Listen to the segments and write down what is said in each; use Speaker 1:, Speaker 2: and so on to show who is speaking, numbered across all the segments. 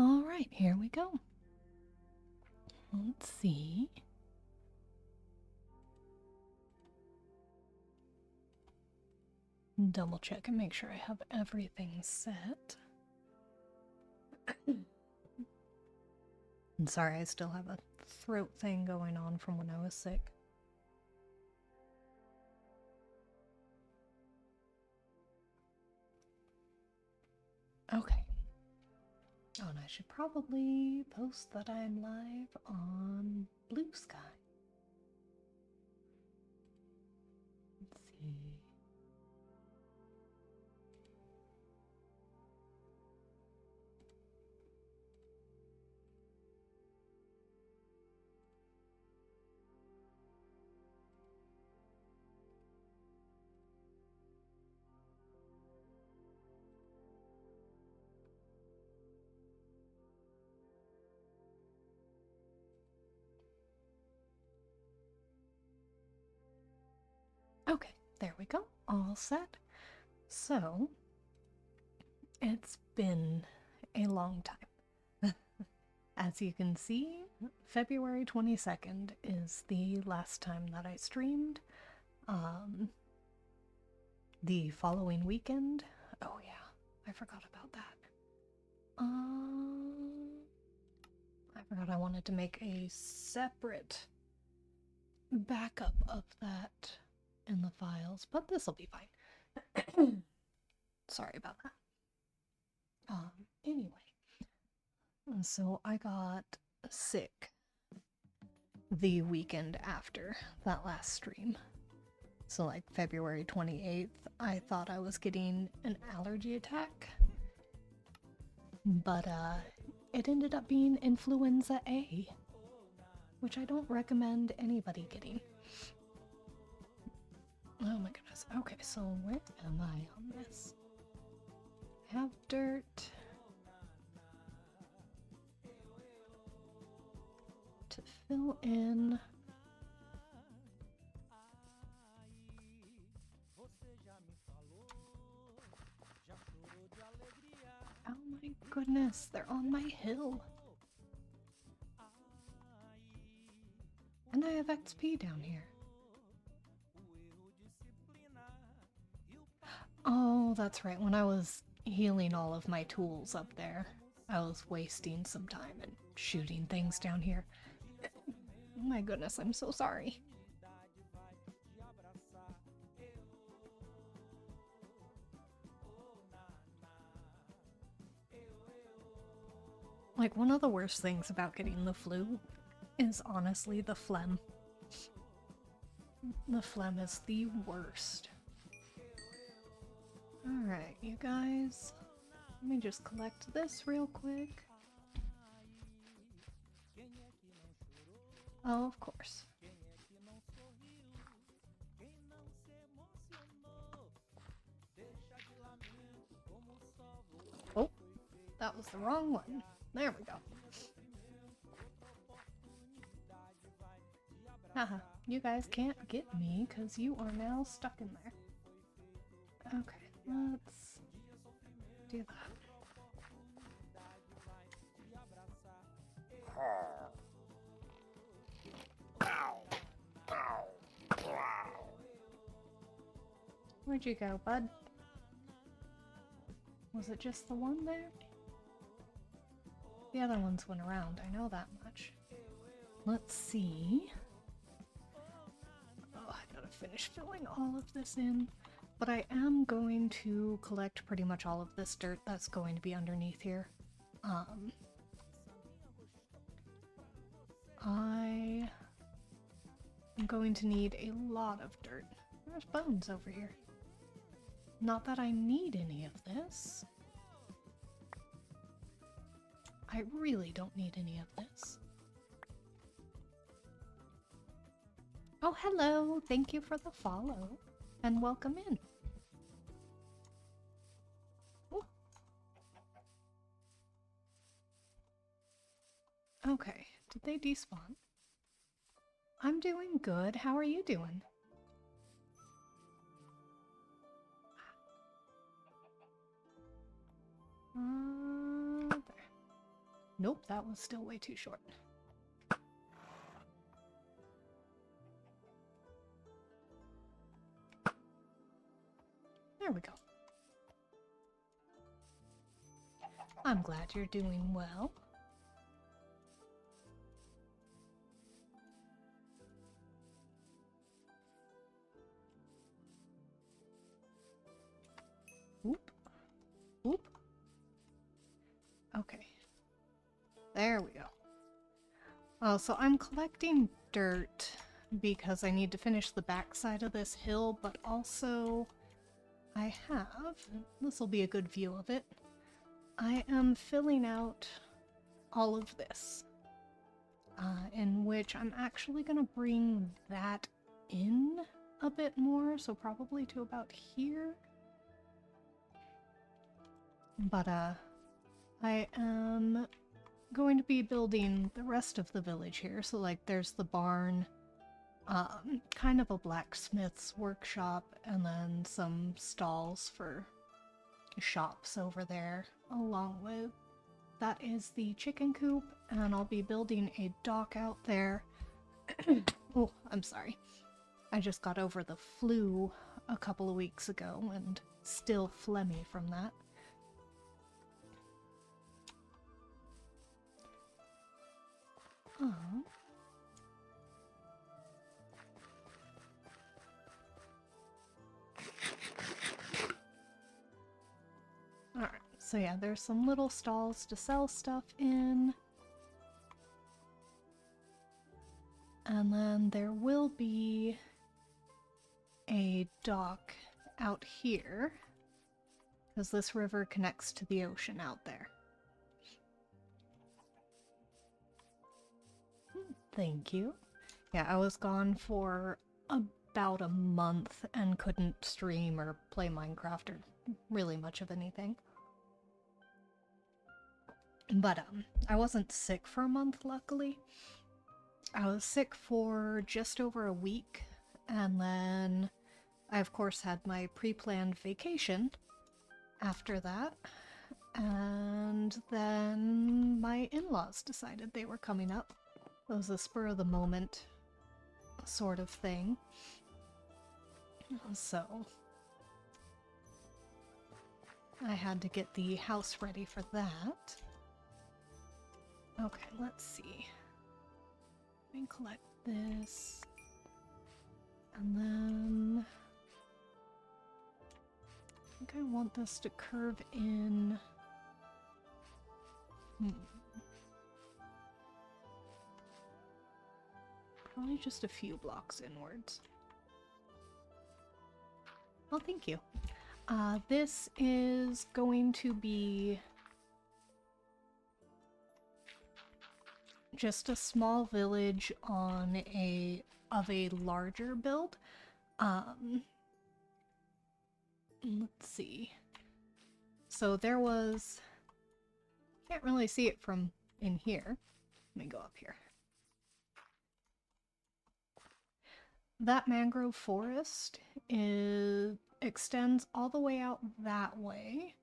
Speaker 1: Alright, here we go. Let's see. Double check and make sure I have everything set. And sorry, I still have a throat thing going on from when I was sick. Okay. Oh, and I should probably post that I'm live on BlueSky. Let's see. Okay, there we go. All set. So, it's been a long time. As you can see, February 22nd is the last time that I streamed. The following weekend. Oh yeah, I forgot about that. I forgot I wanted to make a separate backup of that in the files, but this will be fine. Sorry about that. Anyway, so I got sick the weekend after that last stream. So like February 28th, I thought I was getting an allergy attack. But it ended up being influenza A, which I don't recommend anybody getting. Oh my goodness. Okay, so where am I on this? I have dirt to fill in. Oh my goodness, they're on my hill. And I have XP down here. Oh, that's right. When I was healing all of my tools up there, I was wasting some time and shooting things down here. Oh my goodness, I'm so sorry. Like, one of the worst things about getting the flu is honestly the phlegm. The phlegm is the worst. Alright, you guys. Let me just collect this real quick. Oh, of course. Oh, that was the wrong one. There we go. Haha, you guys can't get me because you are now stuck in there. Okay, let's do that. Where'd you go, bud? Was it just the one there? The other ones went around, I know that much. Let's see. Oh, I gotta finish filling all of this in. But I am going to collect pretty much all of this dirt that's going to be underneath here. I am going to need a lot of dirt. There's bones over here. Not that I need any of this. I really don't need any of this. Oh, hello! Thank you for the follow. And welcome in. Ooh. Okay, did they despawn? I'm doing good. How are you doing? There. Nope, that was still way too short. There we go. I'm glad you're doing well. Whoop. Whoop. Okay. There we go. Oh, so I'm collecting dirt because I need to finish the backside of this hill, but also I have, this will be a good view of it, I am filling out all of this, in which I'm actually going to bring that in a bit more, so probably to about here. But I am going to be building the rest of the village here, so like there's the barn, kind of a blacksmith's workshop, and then some stalls for shops over there, along with that is the chicken coop, and I'll be building a dock out there. Oh, I'm sorry. I just got over the flu a couple of weeks ago and still phlegmy from that. Alright, so yeah, there's some little stalls to sell stuff in. And then there will be a dock out here, because this river connects to the ocean out there. Thank you. Yeah, I was gone for about a month and couldn't stream or play Minecraft or really much of anything. But I wasn't sick for a month, luckily. I was sick for just over a week, and then I of course had my pre-planned vacation after that, and then my in-laws decided they were coming up. It was a spur-of-the-moment sort of thing. So I had to get the house ready for that. Okay, let's see. Let me collect this. And then I think I want this to curve in. Probably just a few blocks inwards. Well, thank you. This is going to be just a small village on a larger build. Let's see. So there was, can't really see it from in here. Let me go up here. That mangrove forest extends all the way out that way.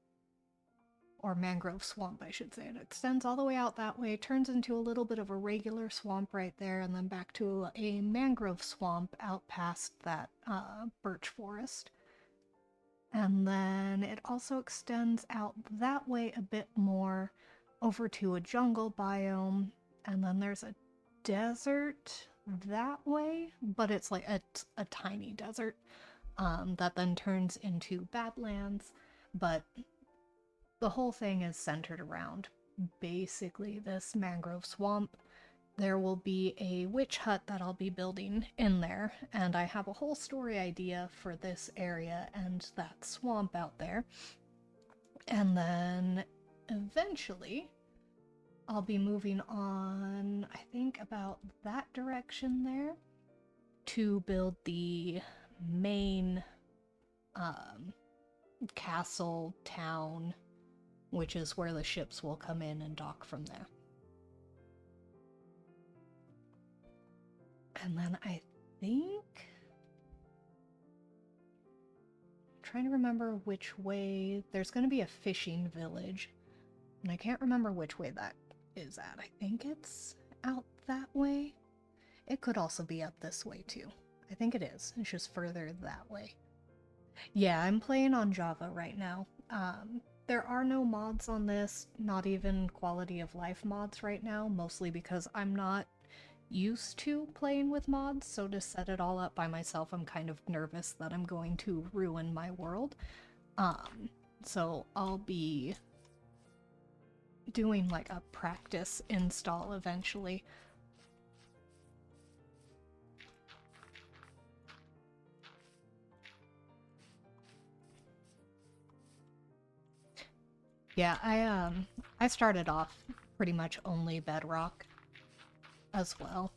Speaker 1: Or mangrove swamp, I should say. It extends all the way out that way, turns into a little bit of a regular swamp right there, and then back to a mangrove swamp out past that birch forest. And then it also extends out that way a bit more over to a jungle biome, and then there's a desert that way, but it's like a tiny desert that then turns into badlands, but the whole thing is centered around basically this mangrove swamp. There will be a witch hut that I'll be building in there, and I have a whole story idea for this area and that swamp out there. And then eventually I'll be moving on, I think about that direction there, to build the main castle town, which is where the ships will come in and dock from there. And then I think, I'm trying to remember which way, there's going to be a fishing village, and I can't remember which way that is at. I think it's out that way. It could also be up this way too. I think it is. It's just further that way. Yeah, I'm playing on Java right now. There are no mods on this, not even quality of life mods right now, mostly because I'm not used to playing with mods, so to set it all up by myself, I'm kind of nervous that I'm going to ruin my world. So I'll be doing like a practice install eventually. Yeah, I started off pretty much only Bedrock as well.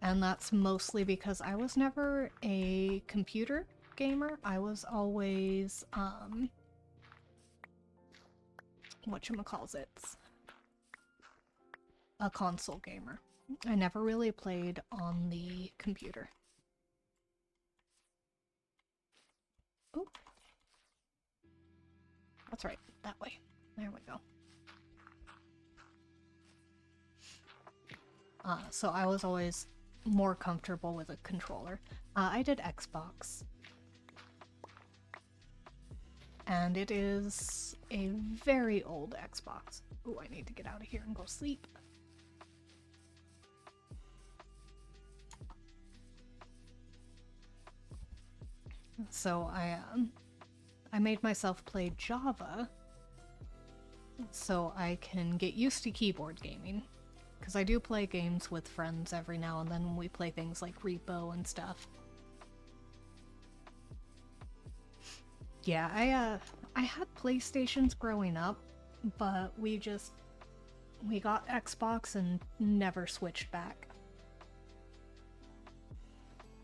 Speaker 1: And that's mostly because I was never a computer gamer. I was always, whatchamacallit, a console gamer. I never really played on the computer. Oh. That's right, that way. There we go. So I was always more comfortable with a controller. I did Xbox. And it is a very old Xbox. Ooh, I need to get out of here and go sleep. So I made myself play Java so I can get used to keyboard gaming. Because I do play games with friends every now and then when we play things like Repo and stuff. Yeah, I had PlayStations growing up, but we got Xbox and never switched back.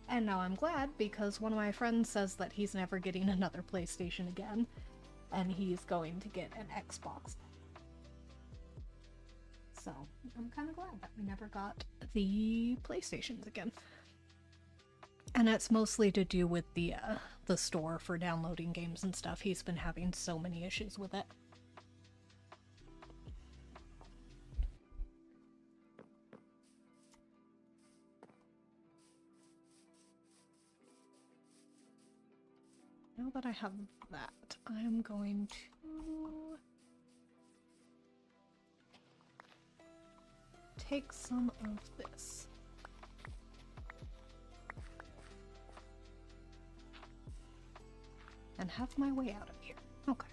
Speaker 1: And now I'm glad, because one of my friends says that he's never getting another PlayStation again, and he's going to get an Xbox. So, I'm kind of glad that we never got the PlayStations again. And it's mostly to do with the store for downloading games and stuff. He's been having so many issues with it. Now that I have that, I'm going to take some of this. And have my way out of here. Okay.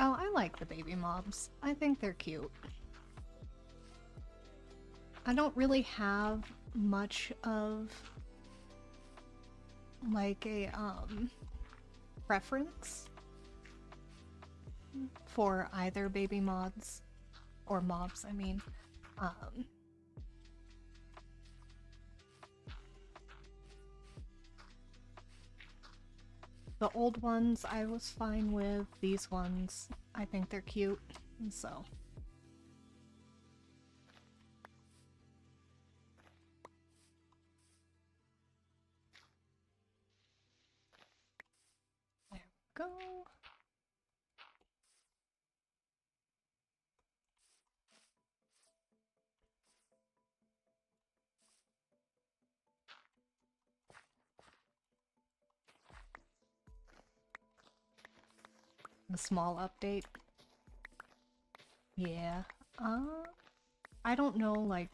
Speaker 1: Oh, I like the baby mobs. I think they're cute. I don't really have much of like a preference for either baby mods or mobs, I mean. The old ones I was fine with. These ones, I think they're cute, and so. There we go. A small update. Yeah. I don't know, like,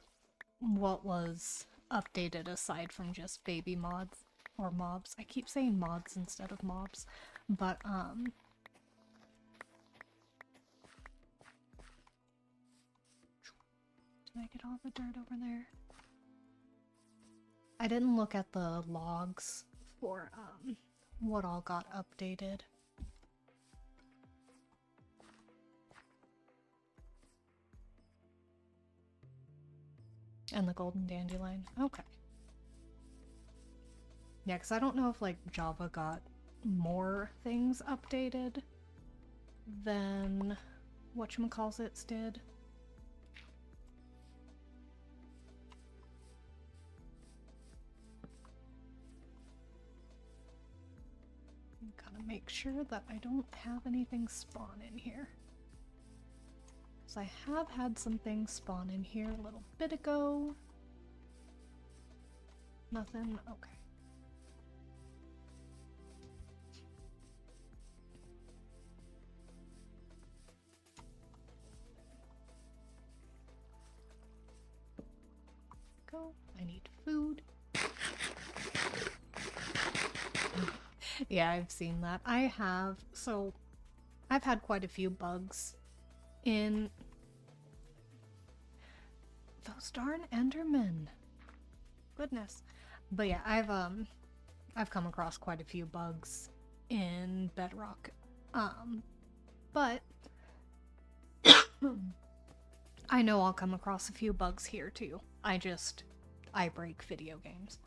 Speaker 1: what was updated aside from just baby mods or mobs. I keep saying mods instead of mobs, but, did I get all the dirt over there? I didn't look at the logs for, what all got updated. And the golden dandelion. Okay. Yeah, because I don't know if, like, Java got more things updated than whatchamacallits did. Gotta make sure that I don't have anything spawn in here. Because I have had some things spawn in here a little bit ago. Nothing? Okay. Go. I need food. Yeah, I've seen that. I have. So, I've had quite a few bugs in those darn Endermen. Goodness. But yeah, I've come across quite a few bugs in Bedrock. But I know I'll come across a few bugs here too. I break video games.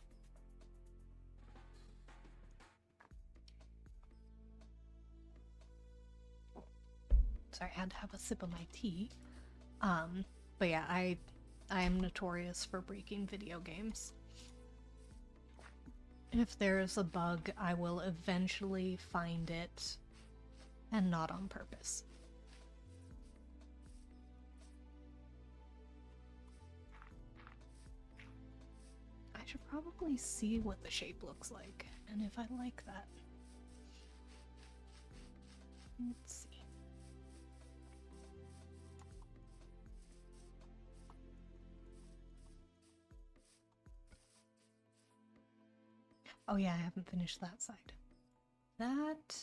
Speaker 1: Sorry, I had to have a sip of my tea. But yeah, I am notorious for breaking video games. If there is a bug, I will eventually find it, and not on purpose. I should probably see what the shape looks like, and if I like that. Let's see. Oh yeah, I haven't finished that side. That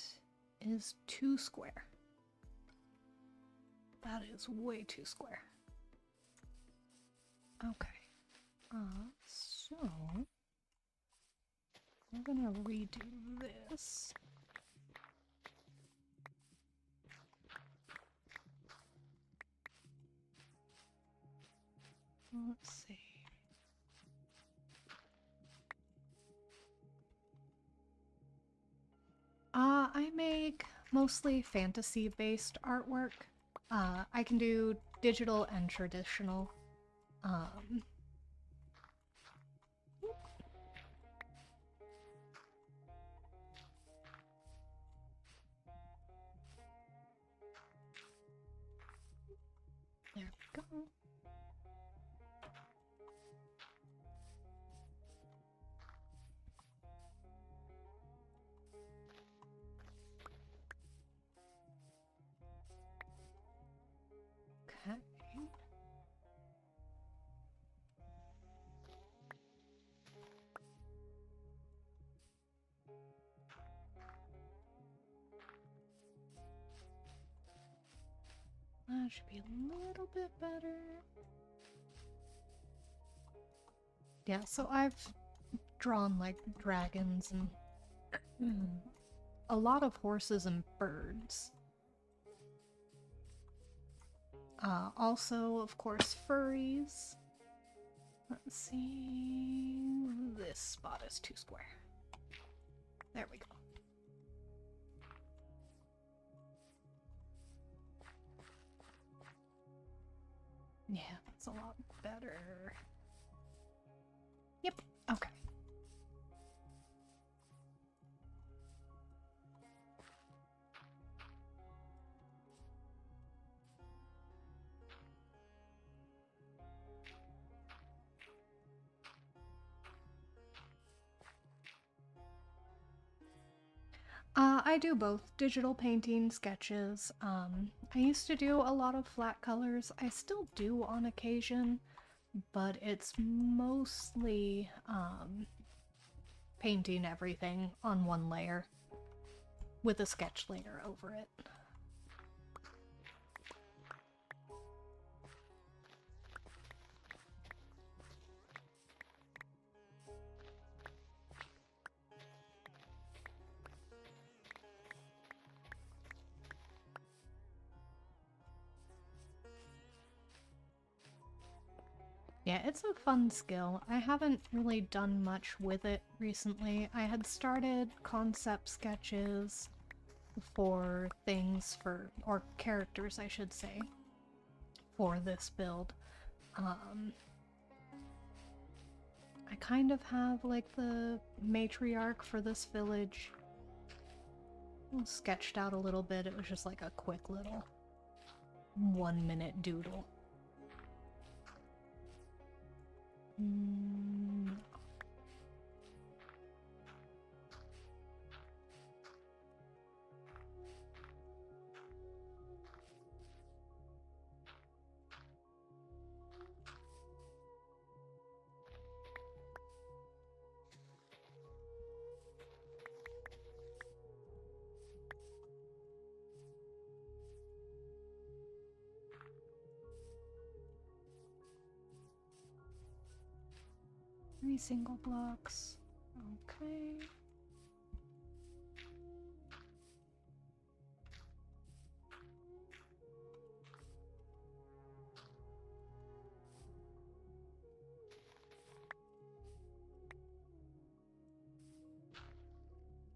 Speaker 1: is too square. That is way too square. Okay. So I'm gonna redo this. Let's see. I make mostly fantasy-based artwork. I can do digital and traditional. There we go. Okay. That should be a little bit better. Yeah, so I've drawn like dragons and a lot of horses and birds. Also, of course, furries. Let's see. This spot is too square. There we go. Yeah, that's a lot better. Yep, okay. I do both digital painting, sketches. I used to do a lot of flat colors. I still do on occasion, but it's mostly painting everything on one layer with a sketch layer over it. Yeah, it's a fun skill. I haven't really done much with it recently. I had started concept sketches for things or characters, I should say, for this build. I kind of have like the matriarch for this village sketched out a little bit. It was just like a quick little 1-minute doodle. Three single blocks. Okay.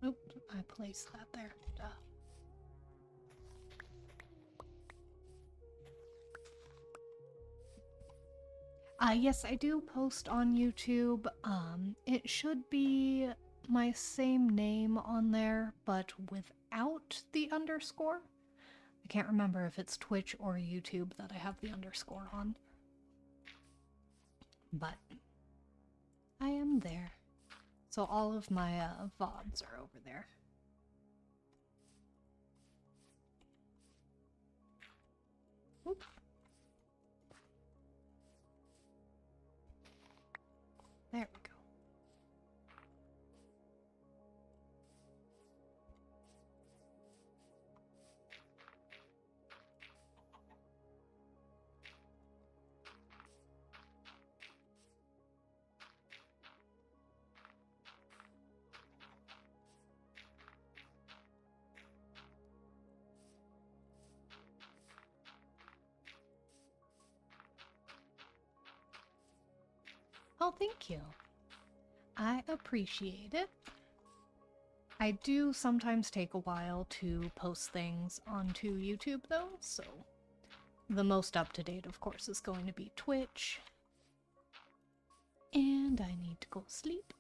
Speaker 1: Oop, I placed that there. Duh. Yes, I do post on YouTube. It should be my same name on there, but without the underscore. I can't remember if it's Twitch or YouTube that I have the underscore on. But I am there. So all of my VODs are over there. Oop. There we go. Oh, thank you. I appreciate it. I do sometimes take a while to post things onto YouTube, though, so the most up-to-date, of course, is going to be Twitch. And I need to go sleep.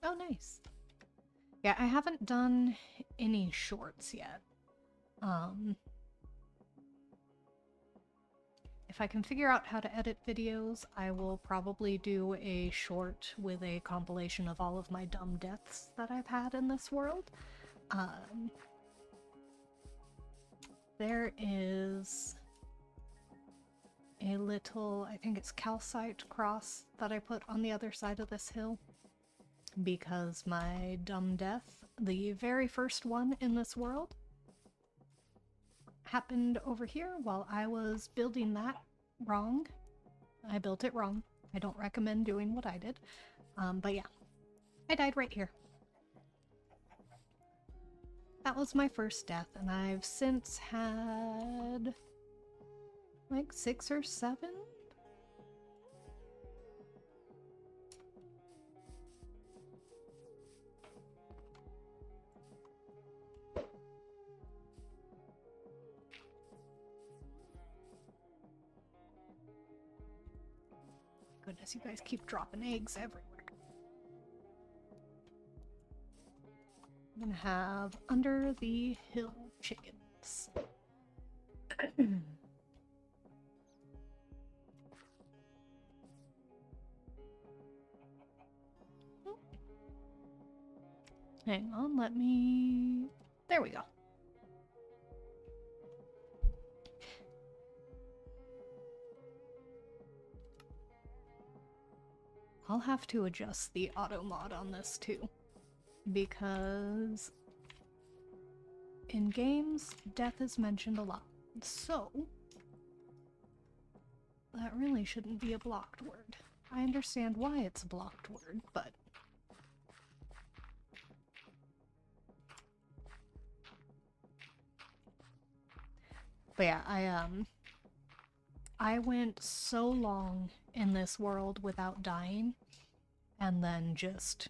Speaker 1: Oh, nice. Yeah, I haven't done any shorts yet. If I can figure out how to edit videos, I will probably do a short with a compilation of all of my dumb deaths that I've had in this world. There is a little, I think it's calcite cross that I put on the other side of this hill, because my dumb death, the very first one in this world, happened over here while I was building that wrong. I built it wrong. I don't recommend doing what I did. But yeah, I died right here. That was my first death, and I've since had like 6 or 7. Goodness, you guys keep dropping eggs everywhere. I'm gonna have under the hill chickens. Hang on, let me... There we go. I'll have to adjust the auto mod on this too, because in games, death is mentioned a lot, so that really shouldn't be a blocked word. I understand why it's a blocked word, but... yeah, I went so long in this world without dying, and then just,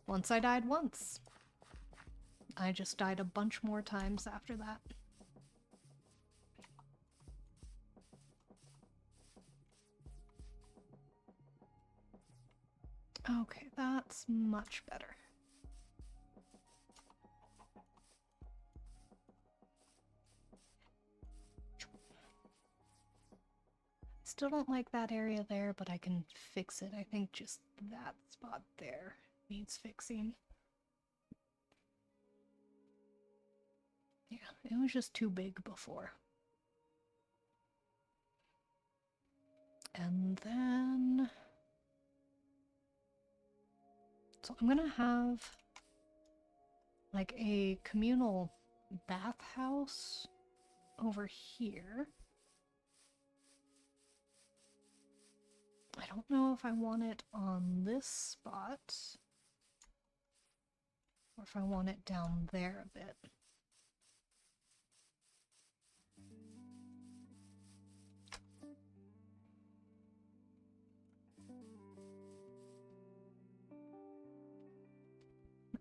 Speaker 1: once I died once, I just died a bunch more times after that. Okay, that's much better. Still don't like that area there, but I can fix it. I think just that spot there needs fixing. Yeah, it was just too big before. And then... So I'm gonna have like a communal bathhouse over here. I don't know if I want it on this spot or if I want it down there a bit.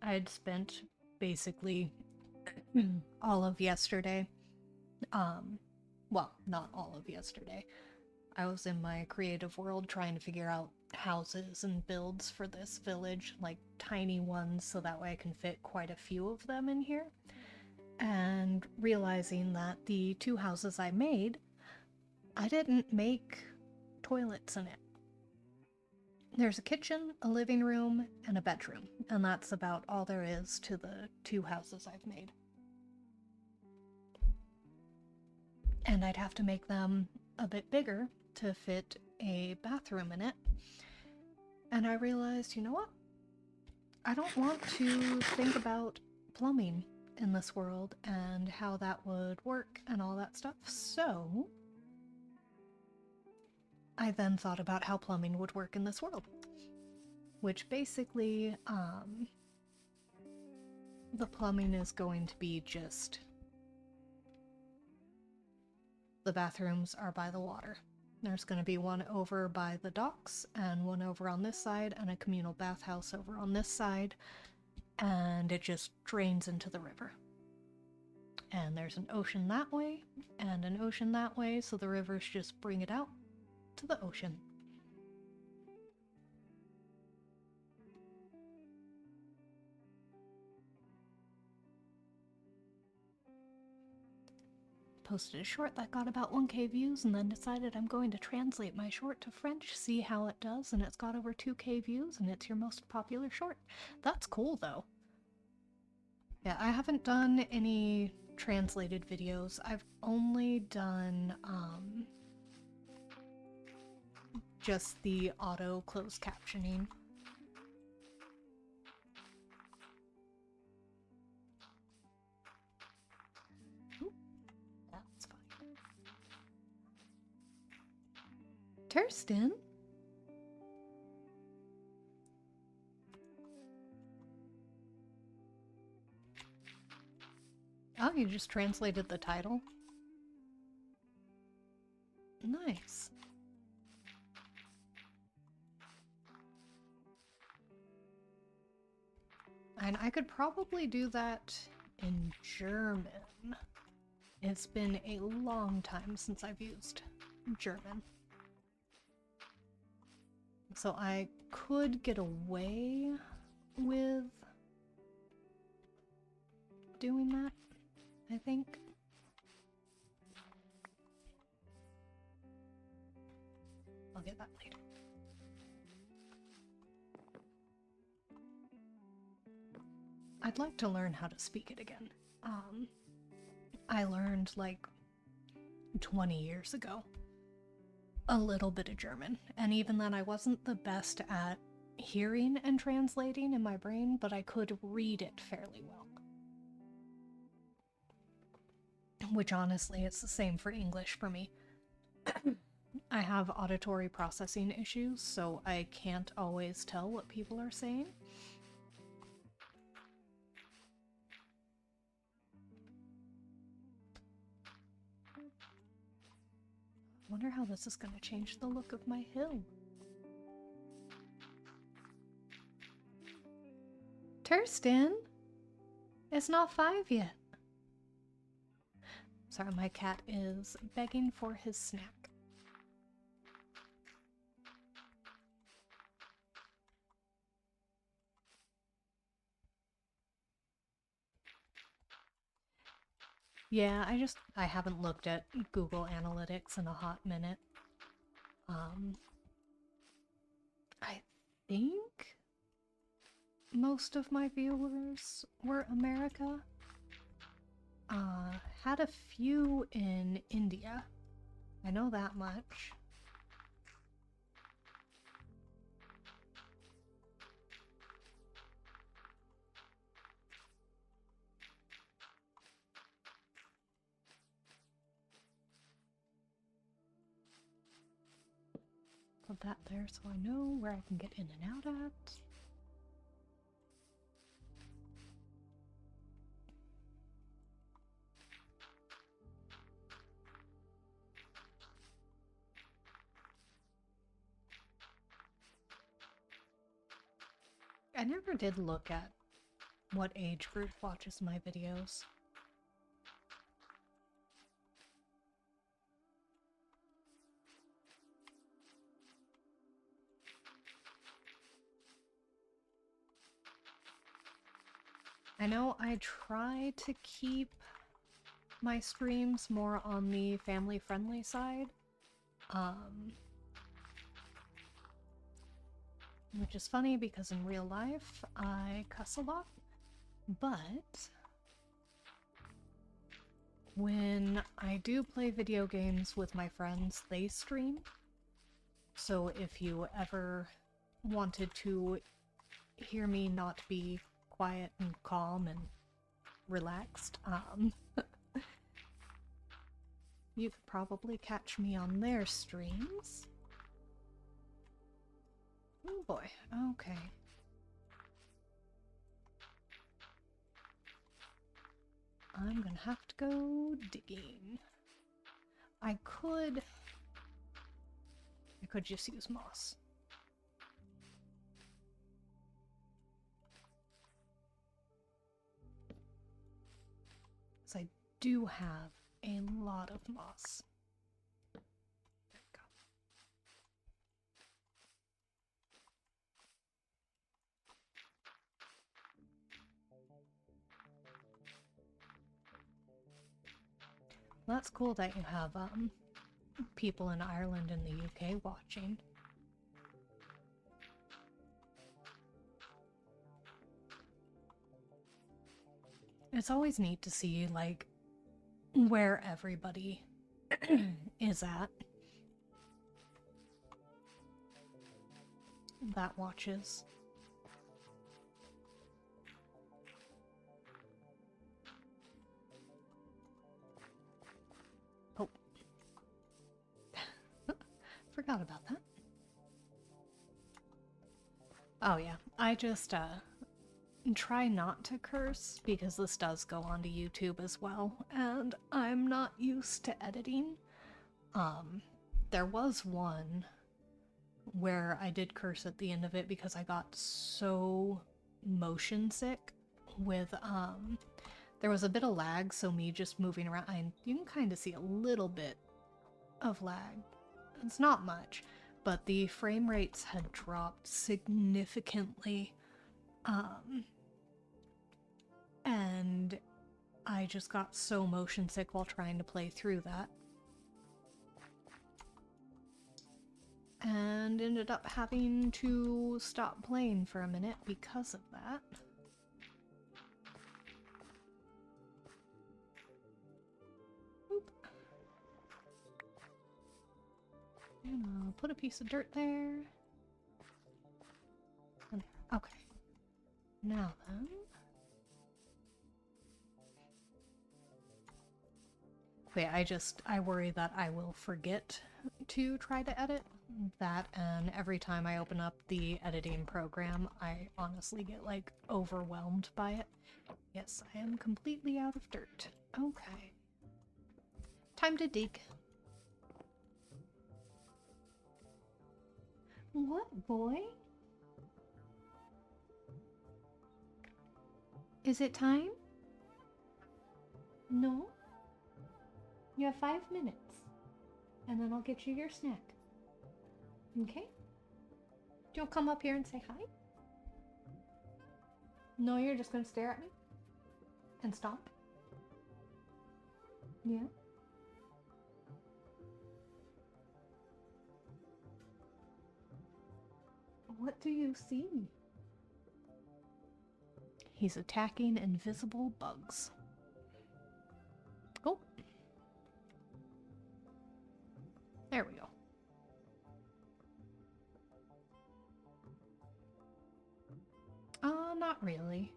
Speaker 1: I had spent basically all of yesterday, well, not all of yesterday. I was in my creative world trying to figure out houses and builds for this village, like tiny ones, so that way I can fit quite a few of them in here. And realizing that the 2 houses I made, I didn't make toilets in it. There's a kitchen, a living room, and a bedroom, and that's about all there is to the 2 houses I've made. And I'd have to make them a bit bigger to fit a bathroom in it. And I realized, you know what? I don't want to think about plumbing in this world and how that would work and all that stuff. So I then thought about how plumbing would work in this world, which basically, the plumbing is going to be just the bathrooms are by the water. There's going to be one over by the docks and one over on this side and a communal bathhouse over on this side, and it just drains into the river. And there's an ocean that way and an ocean that way, so the rivers just bring it out to the ocean. Posted a short that got about 1K views and then decided I'm going to translate my short to French, see how it does, and it's got over 2K views and it's your most popular short. That's cool though. Yeah, I haven't done any translated videos. I've only done just the auto closed captioning. Ooh, that's fine. Tursten? Oh, you just translated the title? Nice. And I could probably do that in German. It's been a long time since I've used German. So I could get away with doing that, I think. I'll get that later. I'd like to learn how to speak it again. I learned like 20 years ago a little bit of German, and even then I wasn't the best at hearing and translating in my brain, but I could read it fairly well. Which honestly, it's the same for English for me. I have auditory processing issues, so I can't always tell what people are saying. I wonder how this is going to change the look of my hill. Tursten? It's not 5 yet. Sorry, my cat is begging for his snack. Yeah, I haven't looked at Google Analytics in a hot minute. I think most of my viewers were America. Had a few in India. I know that much. Put that there so I know where I can get in and out at. I never did look at what age group watches my videos. I know I try to keep my streams more on the family-friendly side, which is funny because in real life I cuss a lot, but when I do play video games with my friends, they stream. So if you ever wanted to hear me not be quiet and calm and relaxed, you could probably catch me on their streams. Oh boy, okay. I'm gonna have to go digging. I could just use moss. So I do have a lot of moss. There we go. Well, that's cool that you have people in Ireland and the UK watching. It's always neat to see, like, where everybody is at. That watches. Oh. Forgot about that. Oh yeah, I just, try not to curse because this does go onto YouTube as well, and I'm not used to editing. There was one where I did curse at the end of it because I got so motion sick with, there was a bit of lag, so me just moving around, you can kind of see a little bit of lag. It's not much, but the frame rates had dropped significantly. And I just got so motion sick while trying to play through that. And ended up having to stop playing for a minute because of that. Oop. And I'll put a piece of dirt there. And there. Okay. Now then. Wait, I worry that I will forget to try to edit that, and every time I open up the editing program, I honestly get, like, overwhelmed by it. Yes, I am completely out of dirt. Okay. Time to dig. What, boy? Is it time? No? You have 5 minutes, and then I'll get you your snack. Okay? Do you want to come up here and say hi? No, you're just going to stare at me? And stomp? Yeah. What do you see? He's attacking invisible bugs. Oh. There we go. Not really.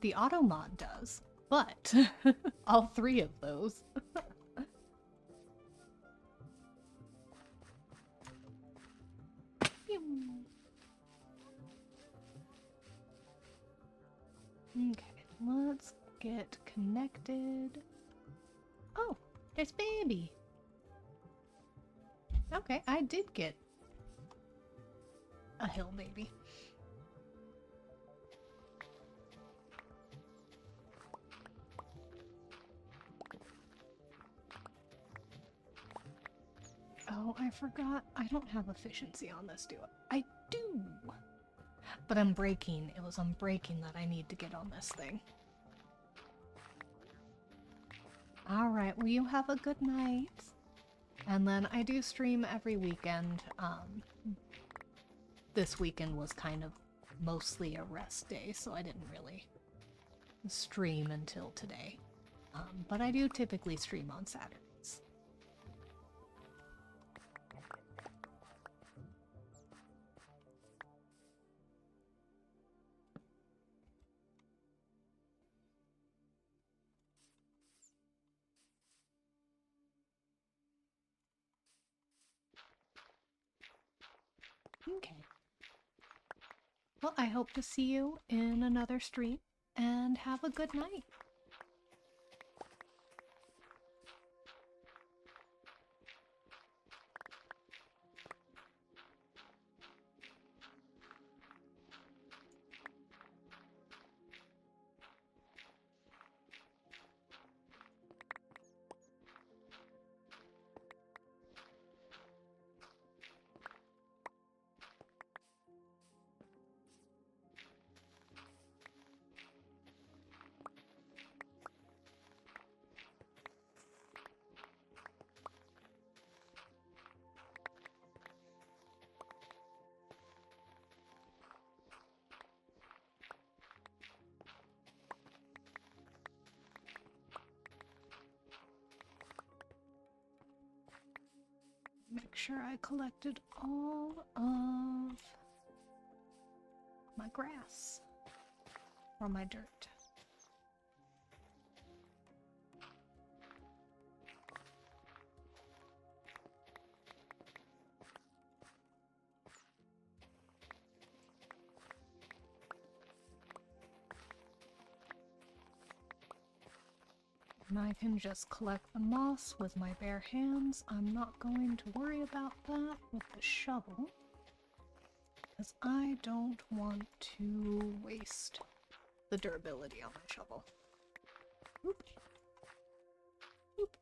Speaker 1: The auto mod does, but all three of those. Okay, let's get connected. Oh, there's baby. Okay, I did get a hill baby. Oh, I forgot. I don't have efficiency on this, do I? I do! But I'm breaking. It was on breaking that I need to get on this thing. Alright, well you have a good night. And then I do stream every weekend. This weekend was kind of mostly a rest day, so I didn't really stream until today. But I do typically stream on Saturdays. Okay. Well, I hope to see you in another stream, and have a good night. Make sure I collected all of my grass or my dirt. And I can just collect the moss with my bare hands. I'm not going to worry about that with the shovel, because I don't want to waste the durability on my shovel. Oop. Oop.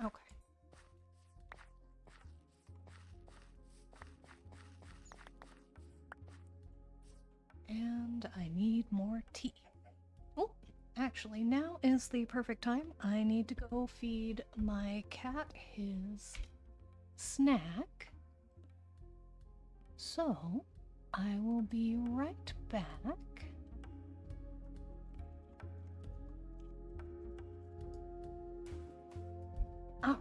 Speaker 1: Okay. And I need more tea. Oh, actually, now is the perfect time. I need to go feed my cat his snack. So, I will be right back. All right.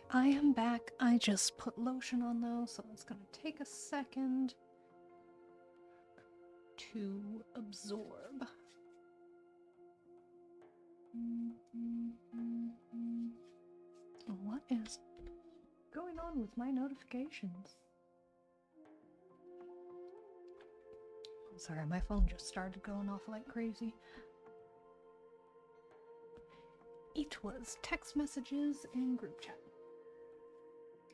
Speaker 1: I am back. I just put lotion on though, so it's gonna take a second to absorb. What is going on with my notifications? Sorry, my phone just started going off like crazy. It was text messages and group chat.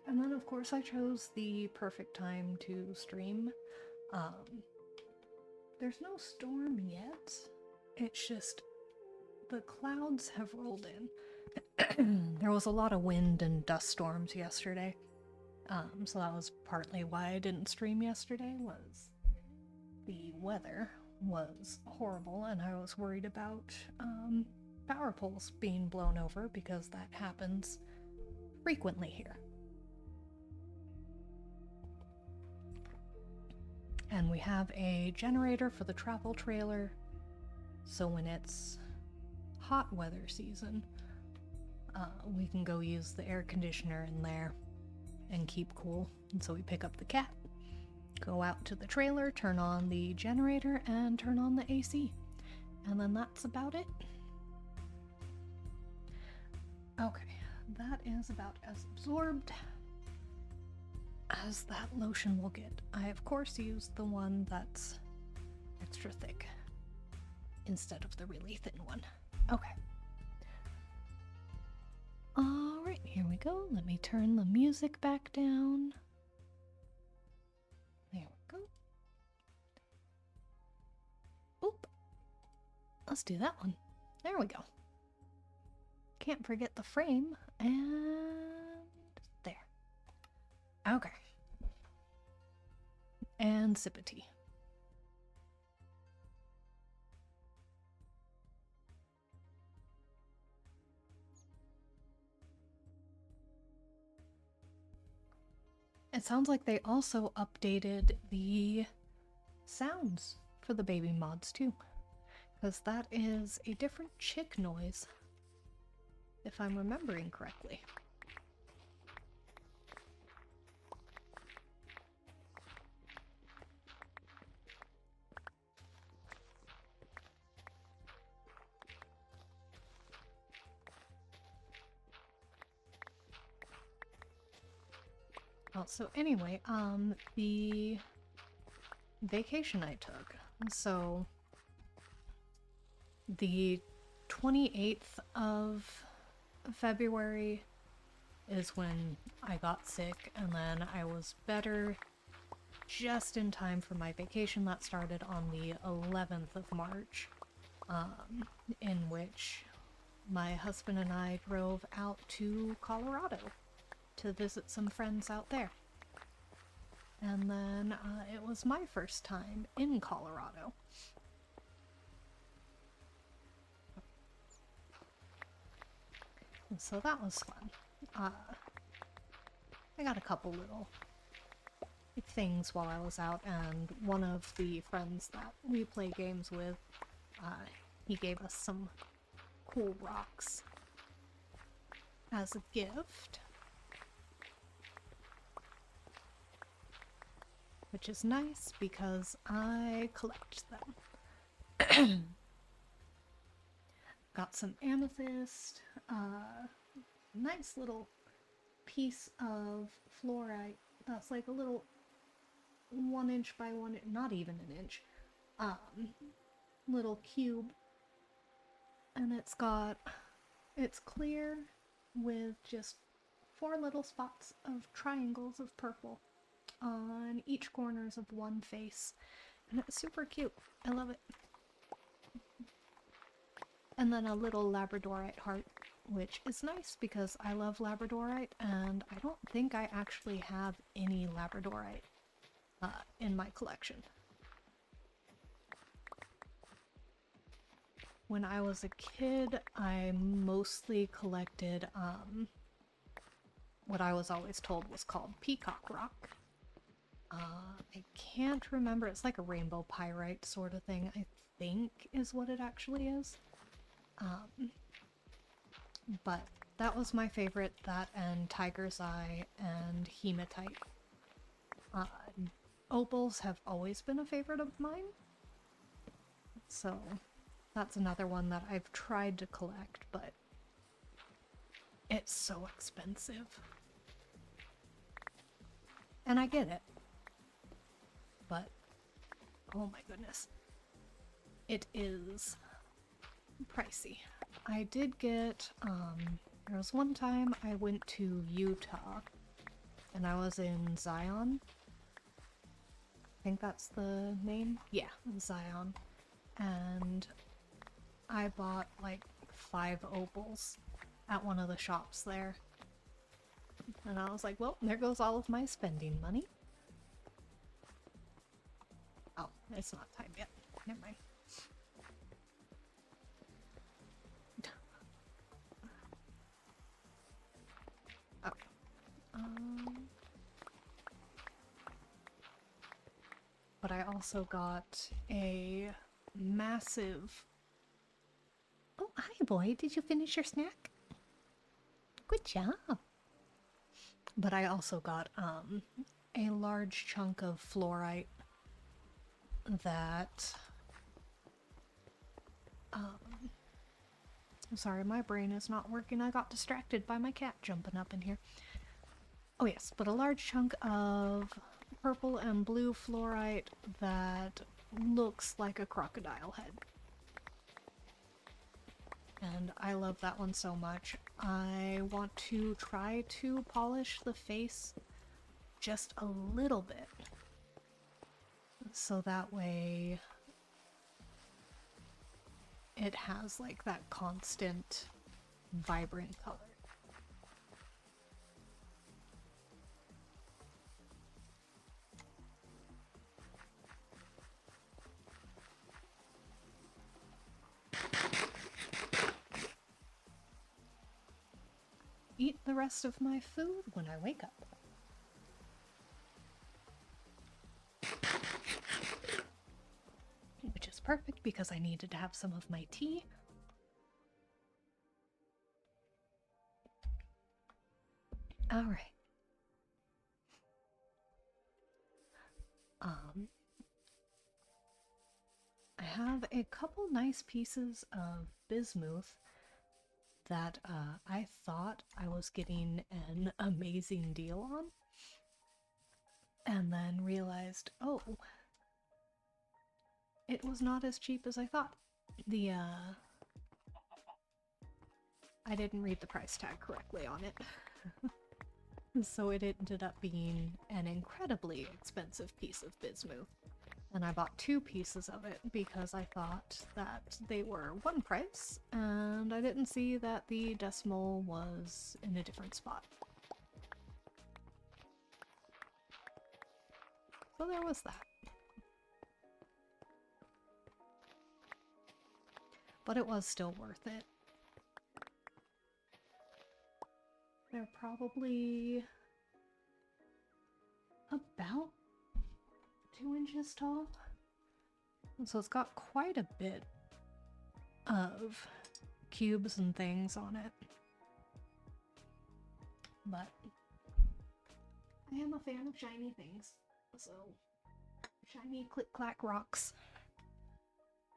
Speaker 1: And then, of course, I chose the perfect time to stream. There's no storm yet. It's just the clouds have rolled in. There was a lot of wind and dust storms yesterday. So that was partly why I didn't stream yesterday, was the weather was horrible and I was worried about power poles being blown over because that happens frequently here. And we have a generator for the travel trailer, so when it's hot weather season, we can go use the air conditioner in there and keep cool. And so we pick up the cat, go out to the trailer, turn on the generator, and turn on the AC. And then that's about it. Okay, that is about as absorbed as that lotion will get. I, of course, used the one that's extra thick instead of the really thin one. Okay. Alright, here we go. Let me turn the music back down. There we go. Oop. Let's do that one. There we go. Can't forget the frame. And there. Okay. And sip of tea. It sounds like they also updated the sounds for the baby mods too, because that is a different chick noise, if I'm remembering correctly. Oh, so anyway, the vacation I took, so the 28th of February is when I got sick, and then I was better just in time for my vacation that started on the 11th of March, in which my husband and I drove out to Colorado to visit some friends out there. And then it was my first time in Colorado. And so that was fun. I got a couple little things while I was out, and one of the friends that we play games with, he gave us some cool rocks as a gift, which is nice because I collect them. Got some amethyst, nice little piece of fluorite that's like a little 1 inch by 1, not even an inch, little cube, and it's clear with just 4 little spots of triangles of purple on each corners of one face, and it's super cute. I love it. And then a little labradorite heart, which is nice because I love labradorite, and I don't think I actually have any labradorite in my collection. When I was a kid, I mostly collected what I was always told was called peacock rock. I can't remember, it's like a rainbow pyrite sort of thing, I think is what it actually is. But that was my favorite, that and Tiger's Eye and Hematite. Opals have always been a favorite of mine, so that's another one that I've tried to collect, but it's so expensive. And I get it, but oh my goodness, it is pricey. I did get, there was one time I went to Utah, and I was in Zion. I think that's the name? Yeah, Zion. And I bought like 5 opals at one of the shops there. And I was like, well, there goes all of my spending money. Oh, it's not time yet. Never mind. Okay. But I also got a massive... Oh, hi boy, did you finish your snack? Good job. But I also got a large chunk of fluorite that I'm sorry, my brain is not working. I got distracted by my cat jumping up in here. Oh yes, but a large chunk of purple and blue fluorite that looks like a crocodile head. And I love that one so much. I want to try to polish the face just a little bit, so that way it has like that constant vibrant color. Eat the rest of my food when I wake up. Which is perfect because I needed to have some of my tea. All right. I have a couple nice pieces of bismuth that I thought I was getting an amazing deal on, and then realized, oh, it was not as cheap as I thought. I didn't read the price tag correctly on it. So it ended up being an incredibly expensive piece of bismuth. And I bought 2 pieces of it because I thought that they were one price, and I didn't see that the decimal was in a different spot. So there was that. But it was still worth it. They're probably about 2 inches tall. And so it's got quite a bit of cubes and things on it. But I am a fan of shiny things. So shiny click-clack rocks.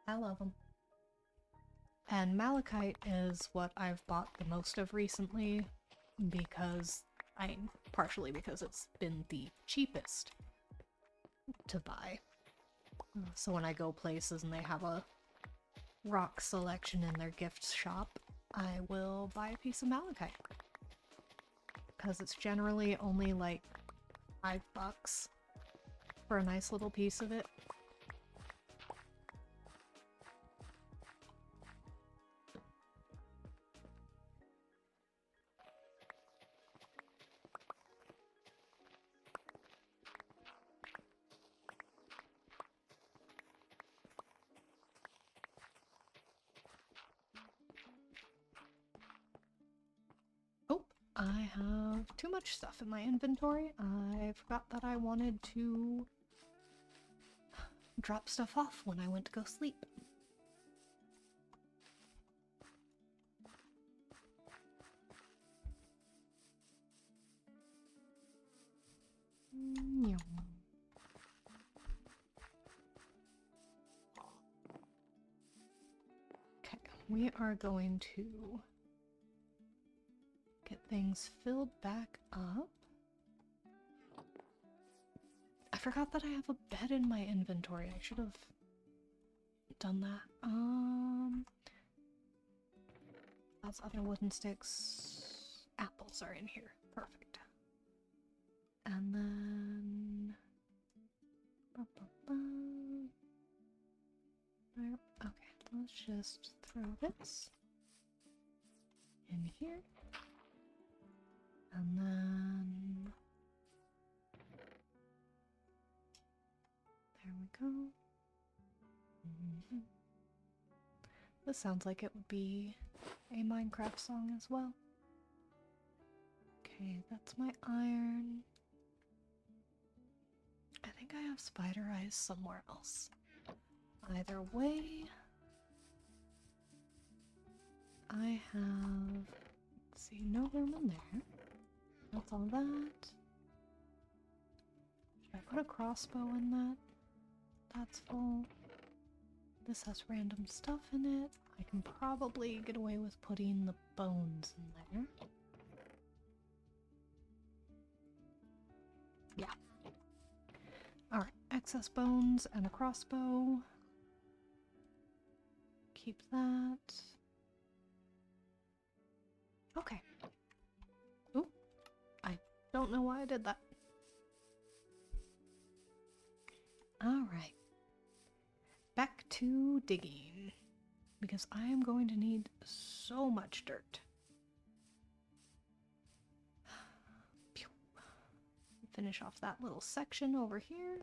Speaker 1: I love them. And malachite is what I've bought the most of recently because partially because it's been the cheapest to buy. So when I go places and they have a rock selection in their gift shop, I will buy a piece of malachite. Because it's generally only like $5 for a nice little piece of it. I have too much stuff in my inventory. I forgot that I wanted to drop stuff off when I went to go sleep. Okay, we are going to get things filled back up. I forgot that I have a bed in my inventory. I should have done that. Those other wooden sticks. Apples are in here. Perfect. And then... There. Okay, let's just throw this in here. And then... There we go. This sounds like it would be a Minecraft song as well. Okay, that's my iron. I think I have spider eyes somewhere else. Either way, I have, let's see, no room in there. That's all that. Should I put a crossbow in that? That's full. This has random stuff in it. I can probably get away with putting the bones in there. Yeah. Alright, excess bones and a crossbow. Keep that. Okay. Oop. I don't know why I did that. Alright. Back to digging. Because I am going to need so much dirt. Finish off that little section over here.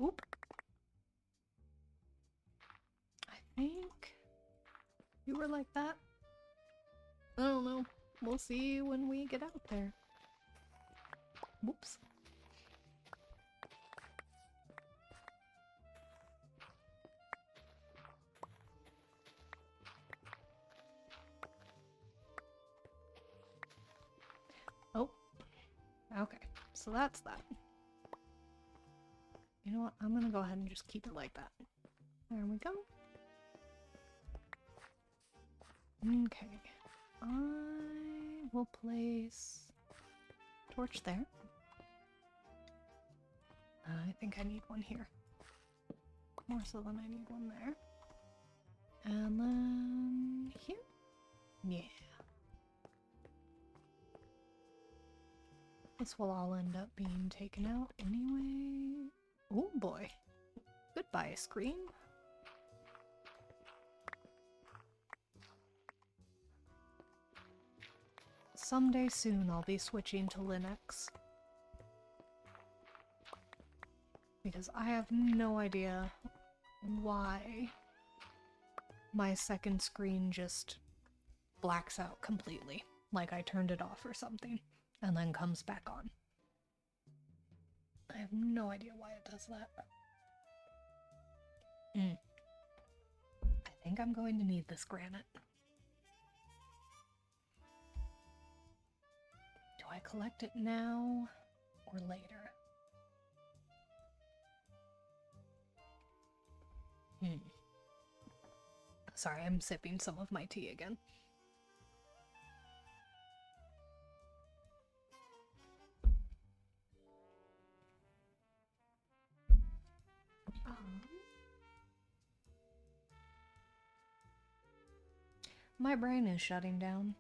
Speaker 1: Oop. I think you were like that. I don't know. We'll see when we get out there. Whoops. Oh. Okay. So that's that. You know what? I'm gonna go ahead and just keep it like that. There we go. Okay. I will place a torch there. I think I need one here. More so than I need one there. And then here? Yeah. This will all end up being taken out anyway. Oh boy. Goodbye, screen. Someday soon I'll be switching to Linux. Because I have no idea why my second screen just blacks out completely. Like I turned it off or something, and then comes back on. I have no idea why it does that. I think I'm going to need this granite. Do I collect it now or later? Sorry, I'm sipping some of my tea again. My brain is shutting down.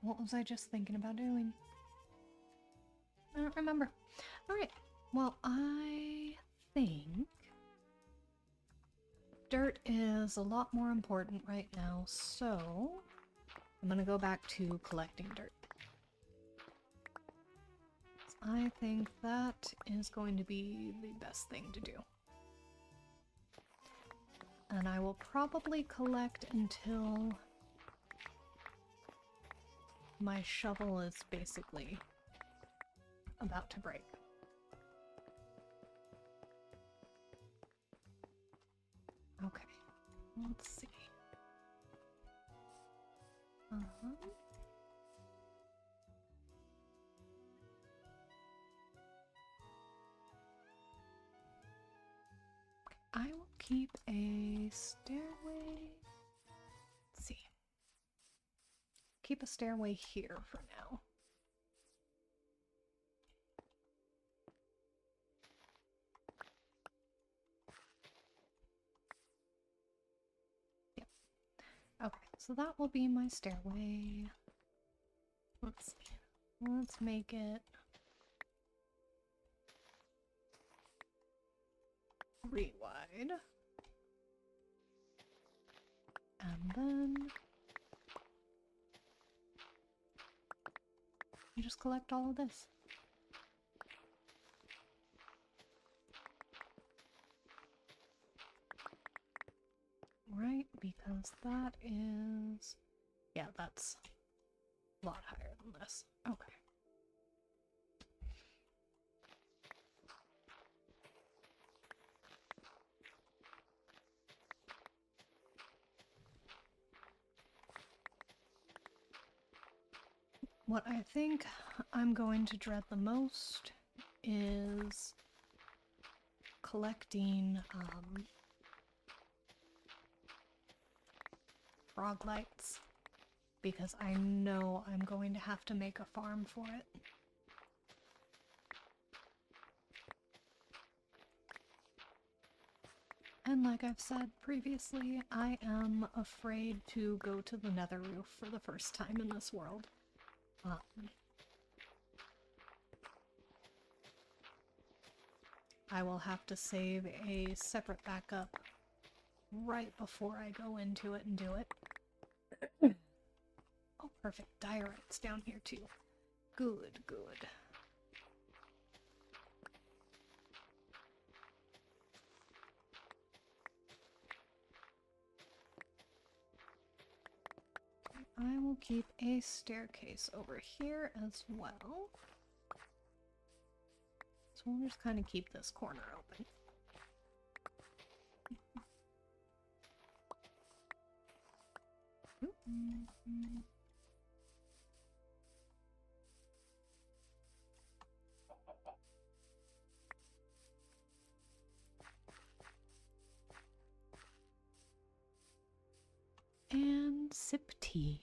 Speaker 1: What was I just thinking about doing? I don't remember. Alright, well, I think dirt is a lot more important right now, so I'm gonna go back to collecting dirt. I think that is going to be the best thing to do. And I will probably collect until my shovel is basically about to break. Okay, let's see. I will keep a stairway. Let's see. Keep a stairway here for now. Yep. Okay, so that will be my stairway. Let's see. Let's make it 3 wide. And then you just collect all of this. Right, because that is... yeah, that's a lot higher than this. Okay. What I think I'm going to dread the most is collecting frog lights, because I know I'm going to have to make a farm for it. And like I've said previously, I am afraid to go to the nether roof for the first time in this world. I will have to save a separate backup right before I go into it and do it. Oh, perfect. Diorites down here too. Good, good. I will keep a staircase over here as well. So we'll just kind of keep this corner open. And sip tea.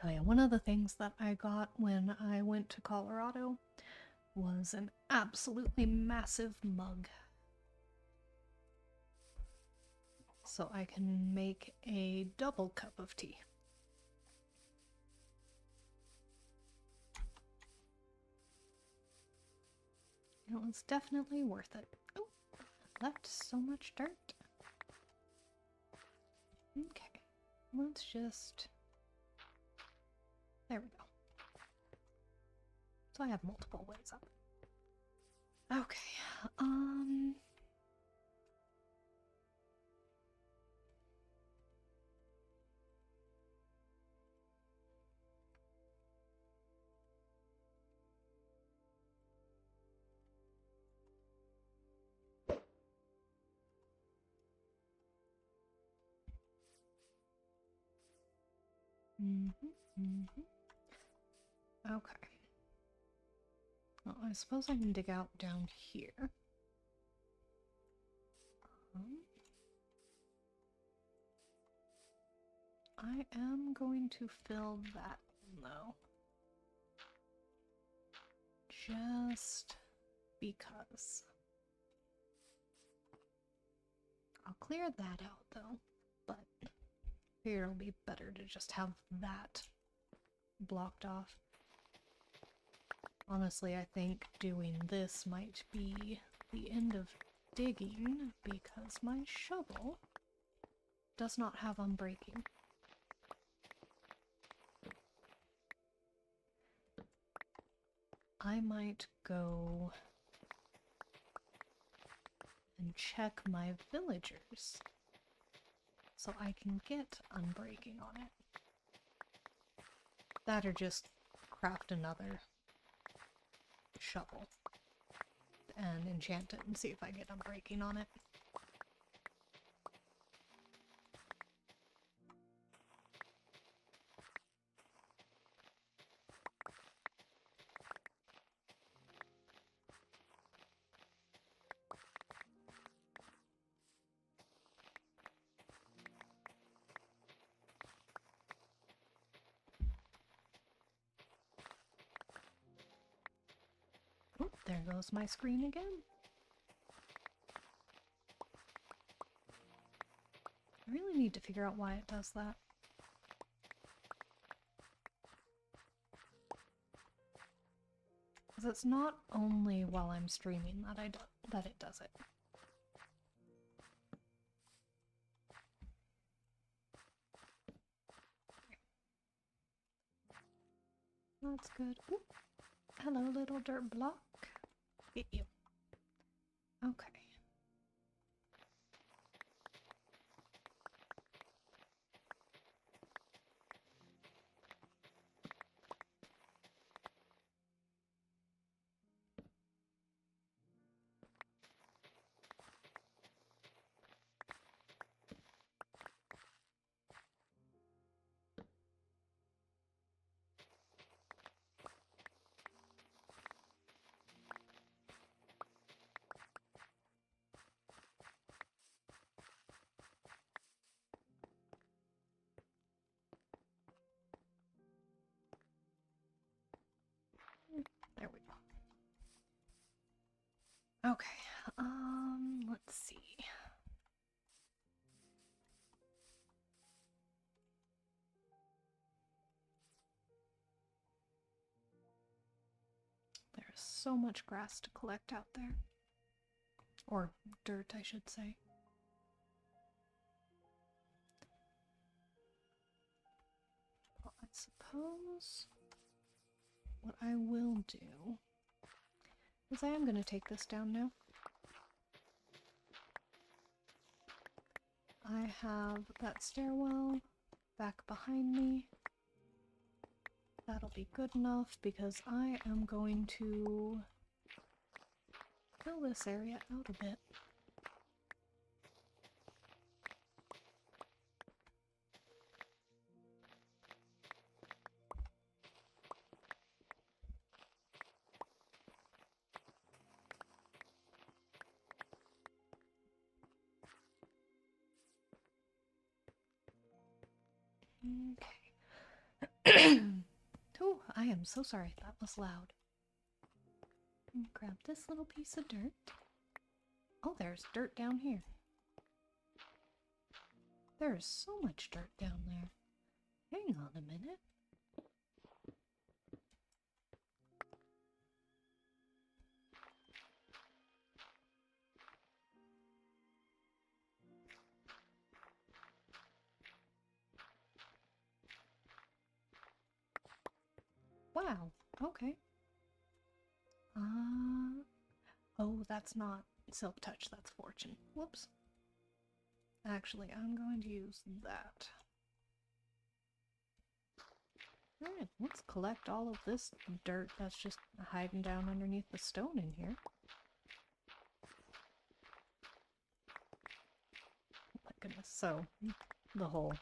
Speaker 1: Oh yeah, one of the things that I got when I went to Colorado was an absolutely massive mug. So I can make a double cup of tea. It was definitely worth it. Oh, left so much dirt. Okay, let's just... there we go. So I have multiple ways up. Okay, okay. Well, I suppose I can dig out down here. I am going to fill that in, though. Just because. I'll clear that out, though, but here it'll be better to just have that blocked off. Honestly, I think doing this might be the end of digging because my shovel does not have unbreaking. I might go and check my villagers so I can get unbreaking on it. That or just craft another shovel and enchant it and see if I get unbreaking on it. Oh, there goes my screen again. I really need to figure out why it does that. Because it's not only while I'm streaming that it does it. That's good. Ooh. Hello, little dirt block. Get you. Okay. There we go. Okay, let's see. There's so much grass to collect out there. Or dirt, I should say. Well, I suppose what I will do is I am going to take this down now. I have that stairwell back behind me. That'll be good enough because I am going to fill this area out a bit. Okay. Oh, I am so sorry. That was loud. Grab this little piece of dirt. Oh, there's dirt down here. There's so much dirt down there. Hang on a minute. Wow, okay. Oh, that's not Silk Touch, that's Fortune. Whoops. Actually, I'm going to use that. Alright, let's collect all of this dirt that's just hiding down underneath the stone in here. Oh my goodness, so the whole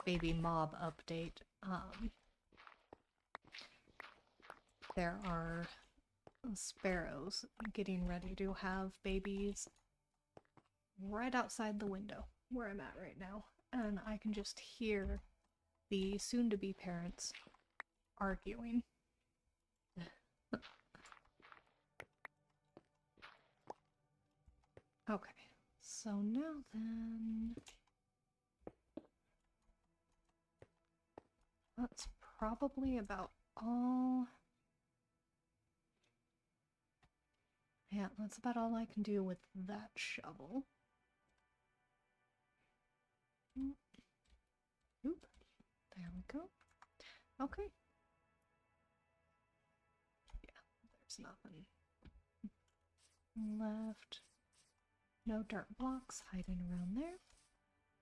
Speaker 1: baby mob update, there are sparrows getting ready to have babies right outside the window where I'm at right now, and I can just hear the soon-to-be parents arguing. Okay, so now then, that's probably about all. Yeah, that's about all I can do with that shovel. Oop, there we go. Okay. There's nothing left. No dirt blocks hiding around there.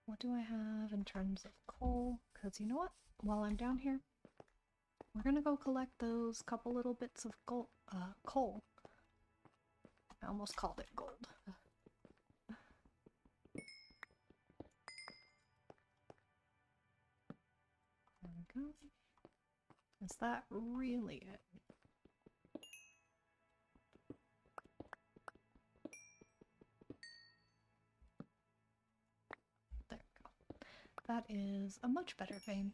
Speaker 1: What do I have in terms of coal? Because you know what? While I'm down here, we're gonna go collect those couple little bits of gold, coal. I almost called it gold. There we go. Is that really it? There we go. That is a much better vein.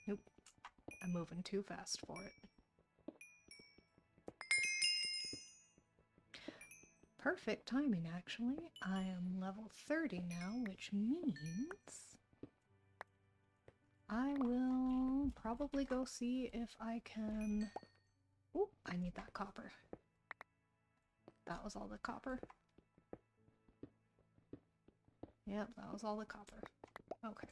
Speaker 1: Nope. I'm moving too fast for it. Perfect timing, actually. I am level 30 now, which means I will probably go see if I can... Ooh, I need that copper. That was all the copper. Yep, that was all the copper. Okay.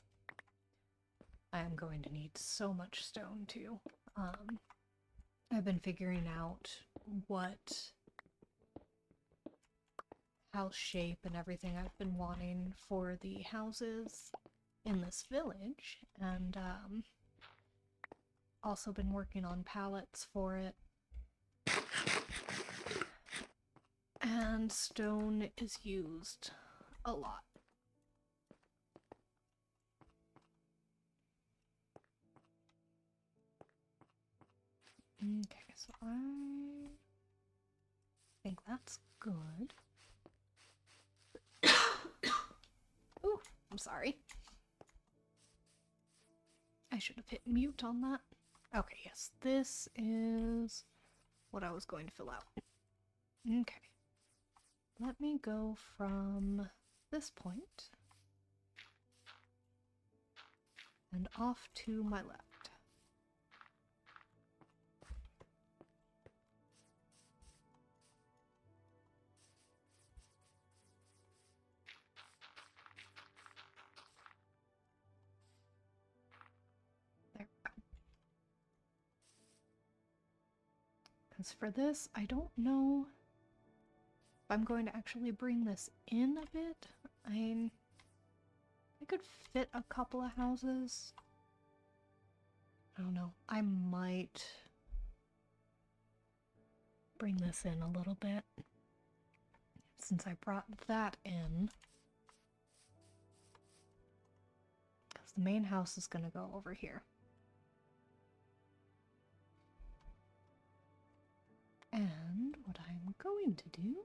Speaker 1: I am going to need so much stone, too. I've been figuring out what house shape and everything I've been wanting for the houses in this village, and also been working on pallets for it. And stone is used a lot. Okay, so I think that's good. Ooh, I'm sorry. I should have hit mute on that. Okay, yes, this is what I was going to fill out. Okay. Let me go from this point and off to my left. There we go. Because for this, I don't know if I'm going to actually bring this in a bit. I could fit a couple of houses. I don't know. I might bring this in a little bit since I brought that in. Because the main house is going to go over here. And what I'm going to do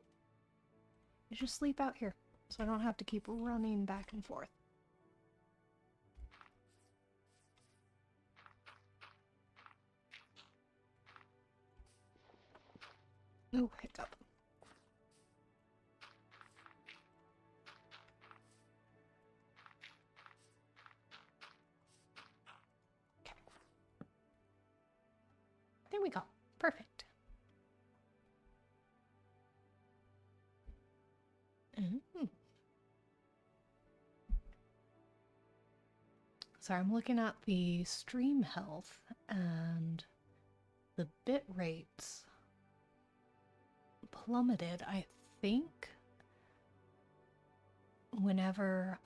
Speaker 1: is just sleep out here, so I don't have to keep running back and forth. Oh, hiccup. Okay. There we go. Perfect. So I'm looking at the stream health, and the bit rates plummeted, I think, whenever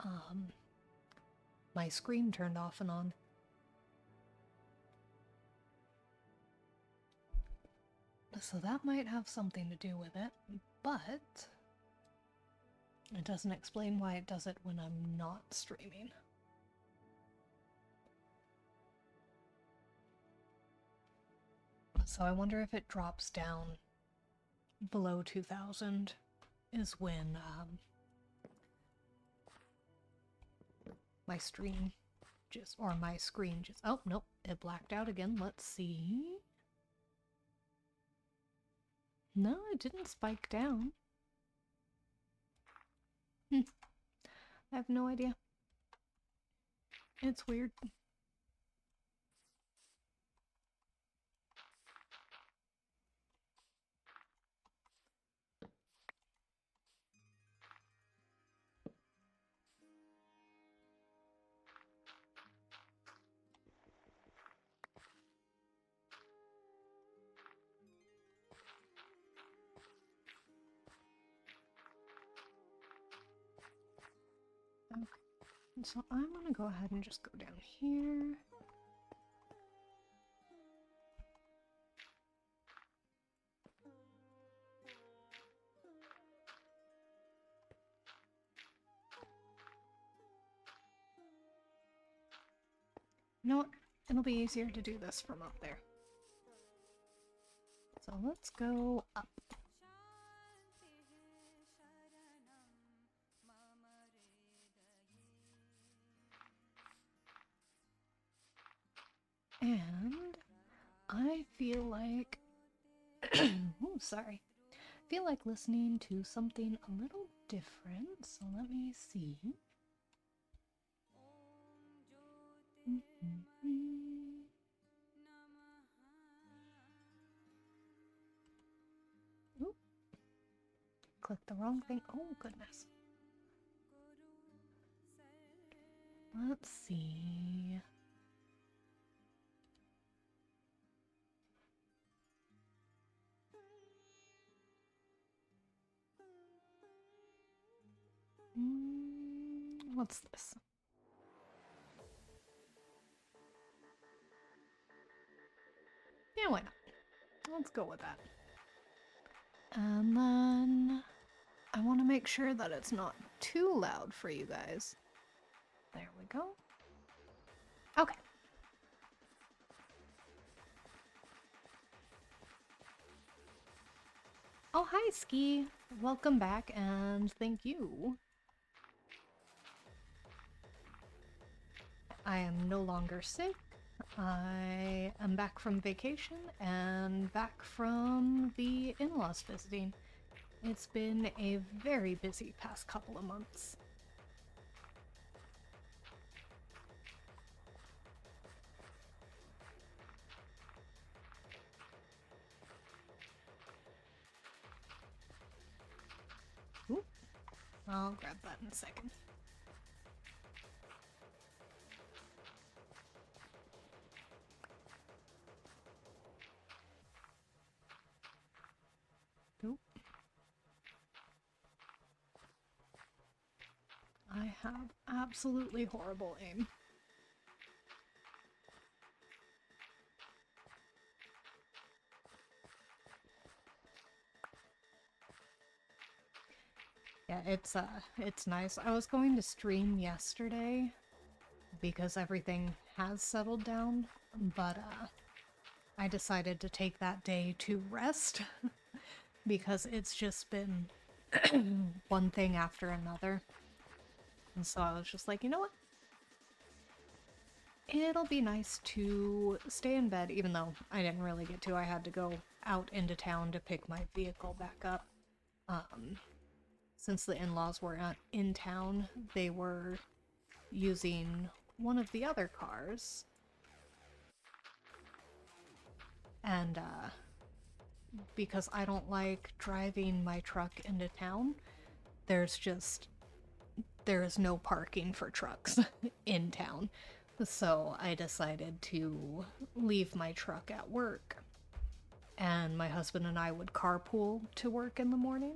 Speaker 1: my screen turned off and on. So that might have something to do with it, but it doesn't explain why it does it when I'm not streaming. So I wonder if it drops down below 2000 is when my stream just, or my screen just, oh nope, it blacked out again. Let's see. No, it didn't spike down. I have no idea. It's weird. Okay, so I'm gonna go ahead and just go down here. You know what? It'll be easier to do this from up there. So let's go up. And I feel like, oh, sorry. I feel like listening to something a little different, so let me see. Oop. Click the wrong thing. Oh, goodness. Let's see. What's this? Yeah, why not? Let's go with that. And then I want to make sure that it's not too loud for you guys. There we go. Okay. Oh, hi, Ski. Welcome back, and thank you. I am no longer sick. I am back from vacation and back from the in-laws visiting. It's been a very busy past couple of months. Ooh, I'll grab that in a second. Oop. I have absolutely horrible aim. Yeah, it's nice. I was going to stream yesterday because everything has settled down, but I decided to take that day to rest because it's just been one thing after another. And so I was just like, you know what? It'll be nice to stay in bed, even though I didn't really get to. I had to go out into town to pick my vehicle back up. Since the in-laws were in town, they were using one of the other cars. And because I don't like driving my truck into town, there is no parking for trucks in town. So I decided to leave my truck at work, and my husband and I would carpool to work in the morning.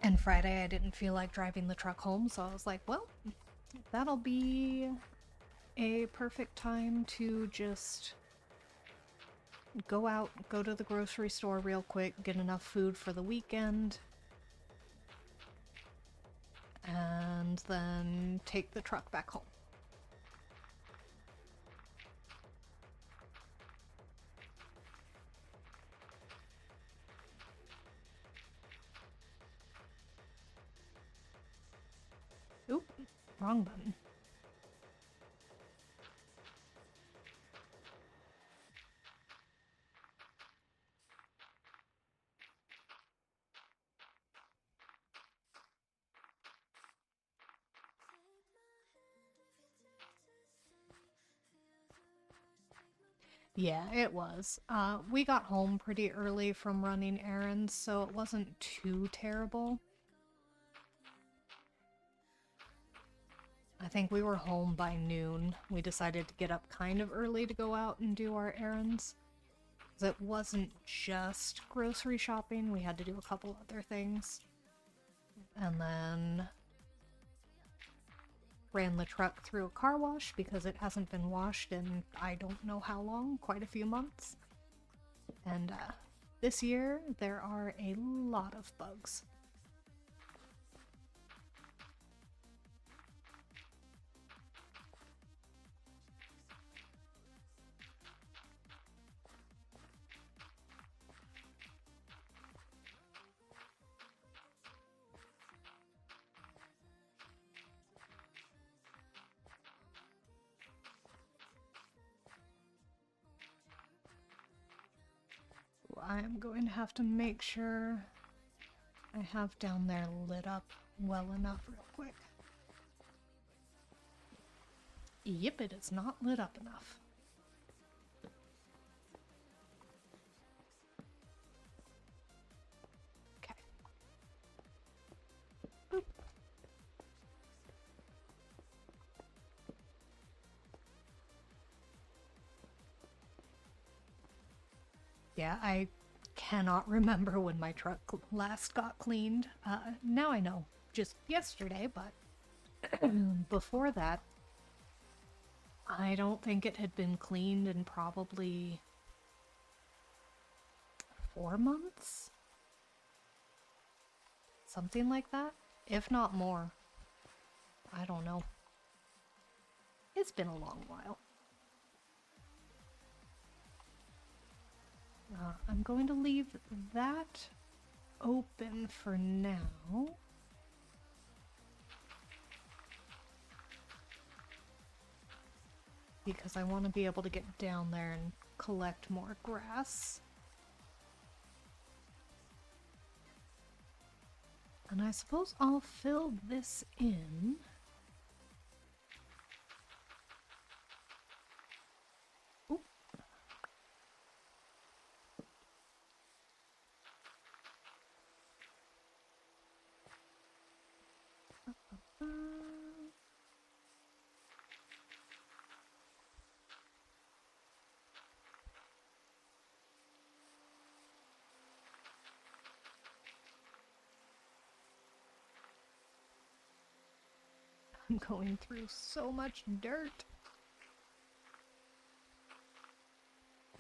Speaker 1: And Friday I didn't feel like driving the truck home, so I was like, well, that'll be a perfect time to just go out, go to the grocery store real quick, get enough food for the weekend, and then take the truck back home. Oop, wrong button. Yeah, it was. We got home pretty early from running errands, so it wasn't too terrible. I think we were home by noon. We decided to get up kind of early to go out and do our errands. Because it wasn't just grocery shopping, we had to do a couple other things. and then ran the truck through a car wash because it hasn't been washed in I don't know how long, quite a few months. And this year there are a lot of bugs. I'm going to have to make sure I have down there lit up well enough real quick. Yep, it is not lit up enough. Okay. Boop. Yeah, I cannot remember when my truck last got cleaned. Now I know, just yesterday, but before that, I don't think it had been cleaned in probably 4 months? Something like that? If not more. I don't know. It's been a long while. I'm going to leave that open for now. Because I want to be able to get down there and collect more grass. And I suppose I'll fill this in. Ooh. I'm going through so much dirt.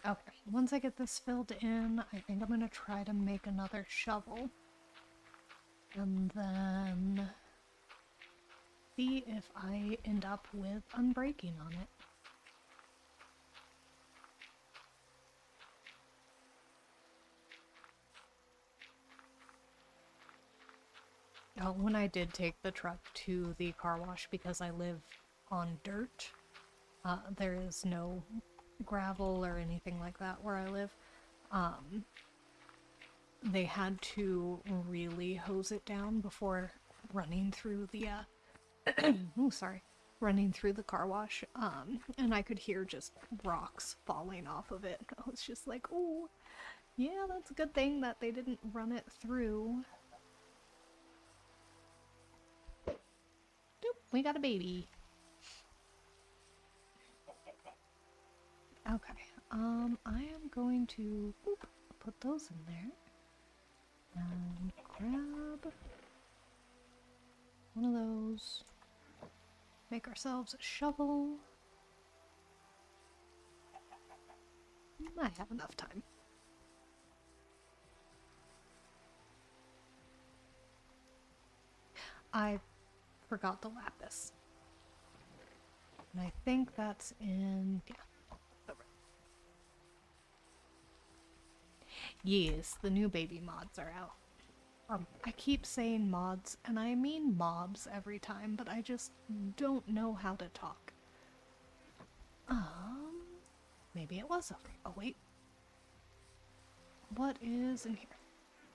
Speaker 1: Okay, once I get this filled in, I think I'm gonna try to make another shovel. And then see if I end up with unbreaking on it. When I did take the truck to the car wash, because I live on dirt, there is no gravel or anything like that where I live. They had to really hose it down before running through the running through the car wash, and I could hear just rocks falling off of it. I was just like, oh, yeah, that's a good thing that they didn't run it through. Doop, we got a baby. Okay, I am going to put those in there and grab one of those. Make ourselves a shovel. I have enough time. I forgot the lapis. And I think that's in... yeah. Yes, the new baby mods are out. I keep saying mods, and I mean mobs every time, but I just don't know how to talk. Maybe it was over. Oh, wait. What is in here?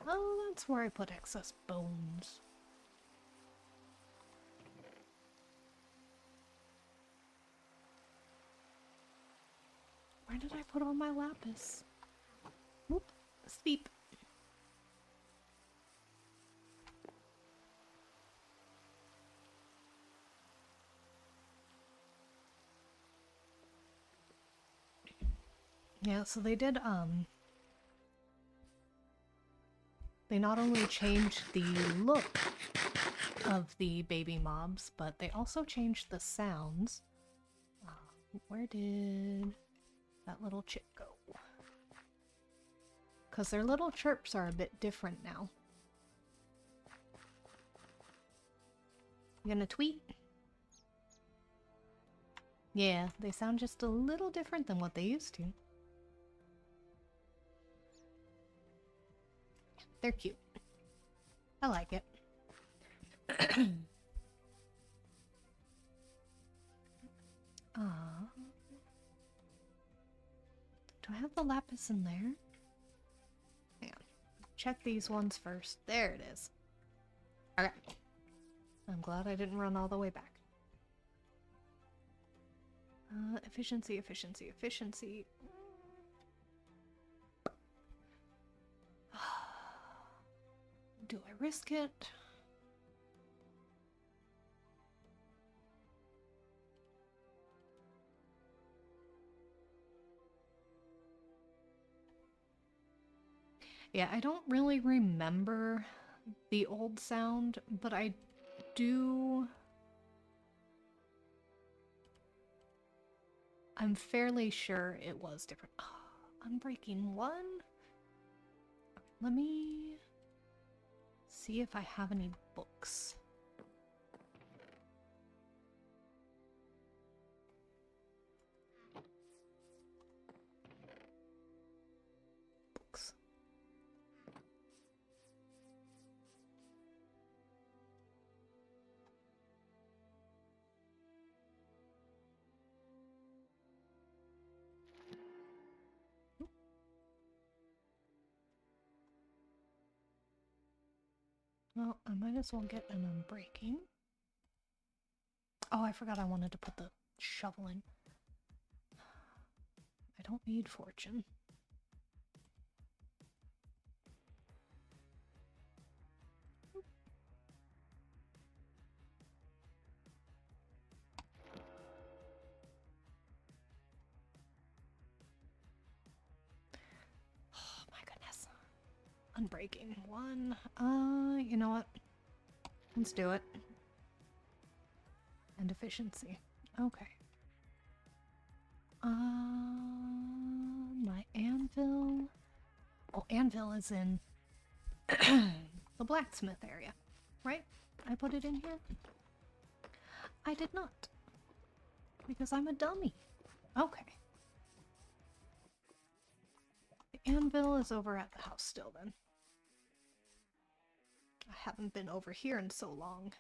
Speaker 1: Oh, that's where I put excess bones. Where did I put all my lapis? Whoop. Sleep. Yeah, so they did, They not only changed the look of the baby mobs, but they also changed the sounds. Where did that little chick go? Because their little chirps are a bit different now. You gonna tweet? Yeah, they sound just a little different than what they used to. They're cute. I like it. Do I have the lapis in there? Hang on. Check these ones first. There it is. Okay. I'm glad I didn't run all the way back. Efficiency, efficiency, efficiency. Do I risk it? Yeah, I don't really remember the old sound, but I do... I'm fairly sure it was different. Oh, Unbreaking 1? Okay, let me see if I have any books. Books. Well, I might as well get an unbreaking. Oh, I forgot I wanted to put the shovel in. I don't need fortune. Oh my goodness. Unbreaking 1. You know what? Let's do it. And efficiency. Okay. My anvil. Oh, anvil is in the blacksmith area, right? I put it in here? I did not. Because I'm a dummy. Okay. The anvil is over at the house still then. I haven't been over here in so long.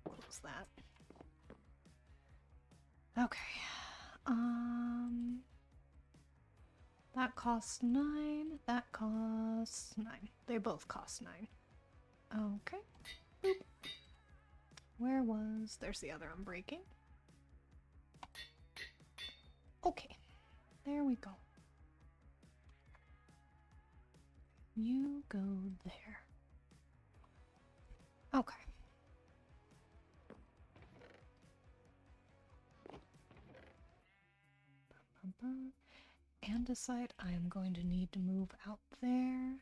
Speaker 1: Close that. Okay. That costs 9. That costs 9. They both cost 9. Okay. Boop. Where was... There's the other unbreaking. Okay. There we go. You go there. Okay. Andesite, I am going to need to move out there.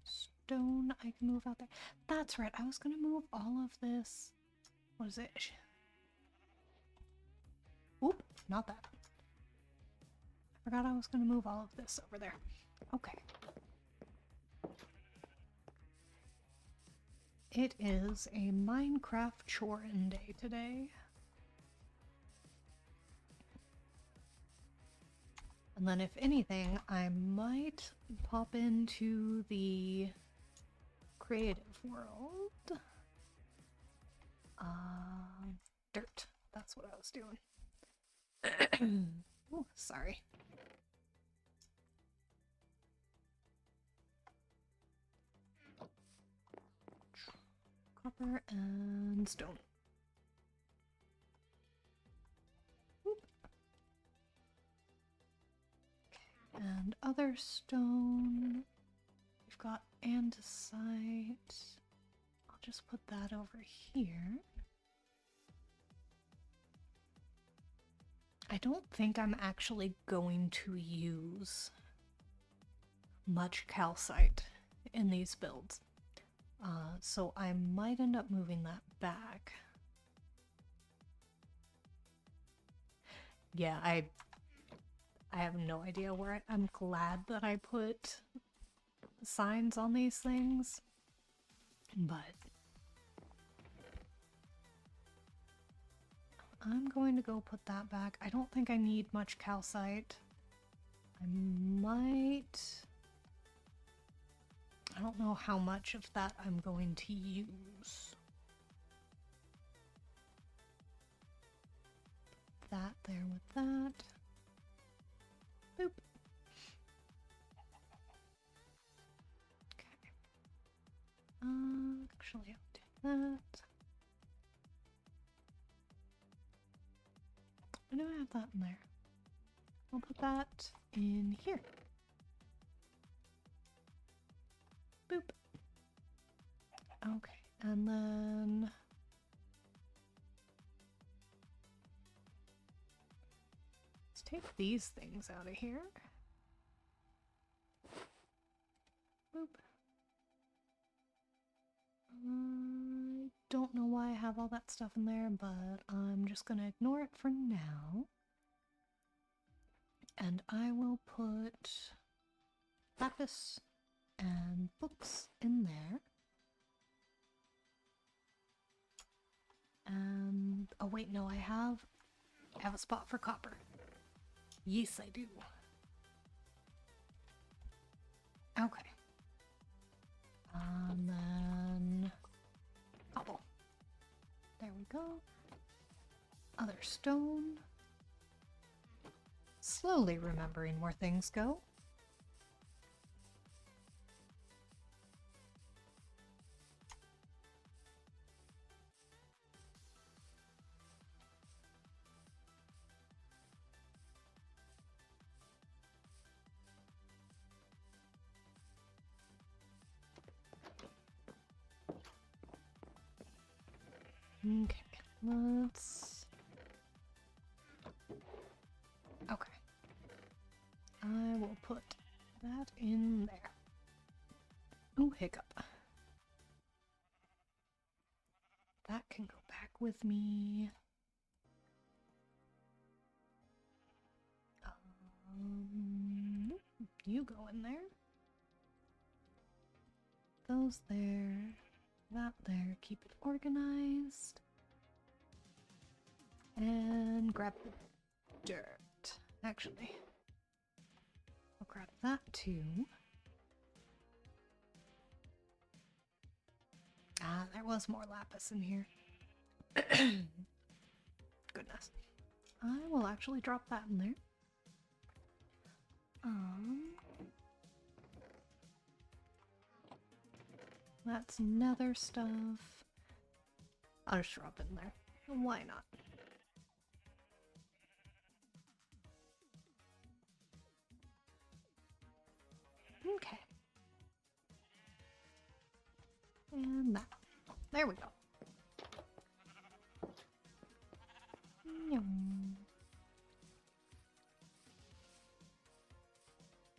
Speaker 1: Stone, I can move out there. That's right, I was going to move all of this. What is it? Oop, not that. I forgot I was going to move all of this over there. Okay. It is a Minecraft chore-in day today. And then if anything, I might pop into the creative world. Dirt. That's what I was doing. Oh, sorry. Copper and stone. And other stone. We've got andesite. I'll just put that over here. I don't think I'm actually going to use much calcite in these builds. So I might end up moving that back. Yeah, I have no idea where I'm glad that I put signs on these things, but I'm going to go put that back. I don't think I need much calcite. I don't know how much of that I'm going to use. That there with that. Boop. Okay. Actually, I'll do that. Why do I have that in there? I'll put that in here. Boop. Okay, and then let's take these things out of here. Boop. I don't know why I have all that stuff in there, but I'm just gonna ignore it for now. And I will put lapis and books in there. And oh wait, no, I have a spot for copper. Yes, I do. Okay. And then cobble. There we go. Other stone. Slowly remembering where things go. Okay, let's... Okay. I will put that in there. Ooh, hiccup. That can go back with me. You go in there. Those there. That there. Keep it organized. And grab the dirt. Actually, I'll grab that too. Ah, there was more lapis in here. Goodness. I will actually drop that in there. That's nether stuff. I'll just drop it in there. Why not? Okay. And that. There we go.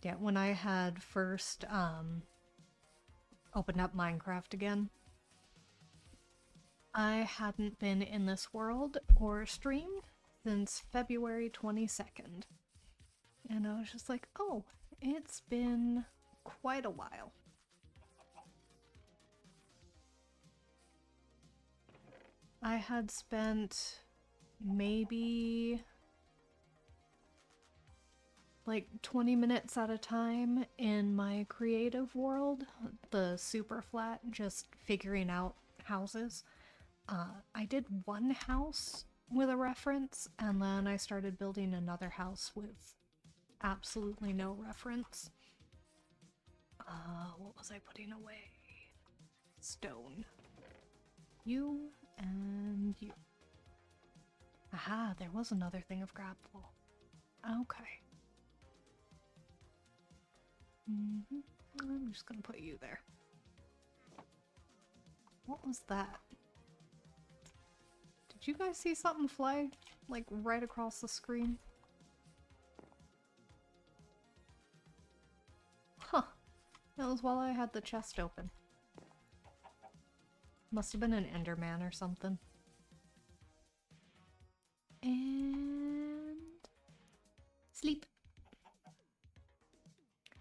Speaker 1: Yeah, when I had first opened up Minecraft again, I hadn't been in this world or streamed since February 22nd. And I was just like, oh, it's been quite a while. I had spent maybe like 20 minutes at a time in my creative world, the super flat, just figuring out houses. I did one house with a reference, and then I started building another house with absolutely no reference. What was I putting away? Stone. You and you. Aha, there was another thing of grapple. Okay. I'm just gonna put you there. What was that? Did you guys see something fly, like, right across the screen? Huh. That was while I had the chest open. Must have been an Enderman or something. And... sleep.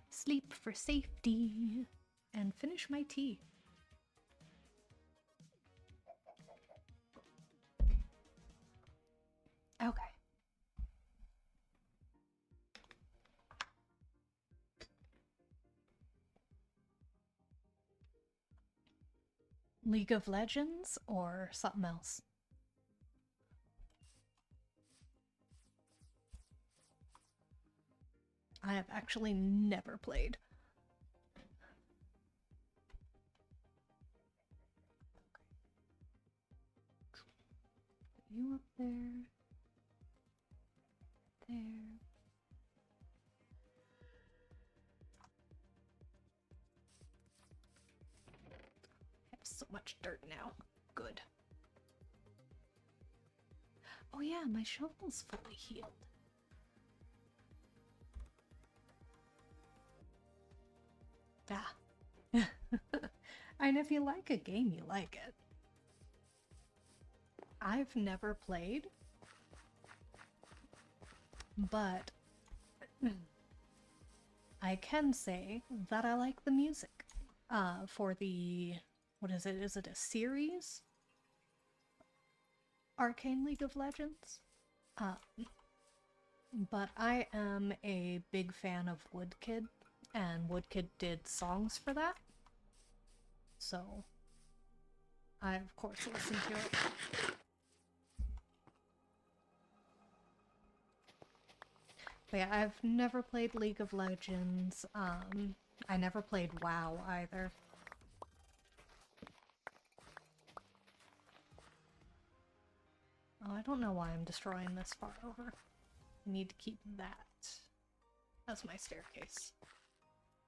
Speaker 1: Sleep for safety. And finish my tea. Okay. League of Legends or something else? I have actually never played. Put you up there. There. I have so much dirt now. Good. Oh yeah, my shovel's fully healed. Ah. And if you like a game, you like it. I've never played, but I can say that I like the music. For the... what is it? Is it a series? Arcane League of Legends? But I am a big fan of Woodkid, and Woodkid did songs for that. So, I of course listen to it. But yeah, I've never played League of Legends. I never played WoW either. Oh, I don't know why I'm destroying this far over. I need to keep that as my staircase.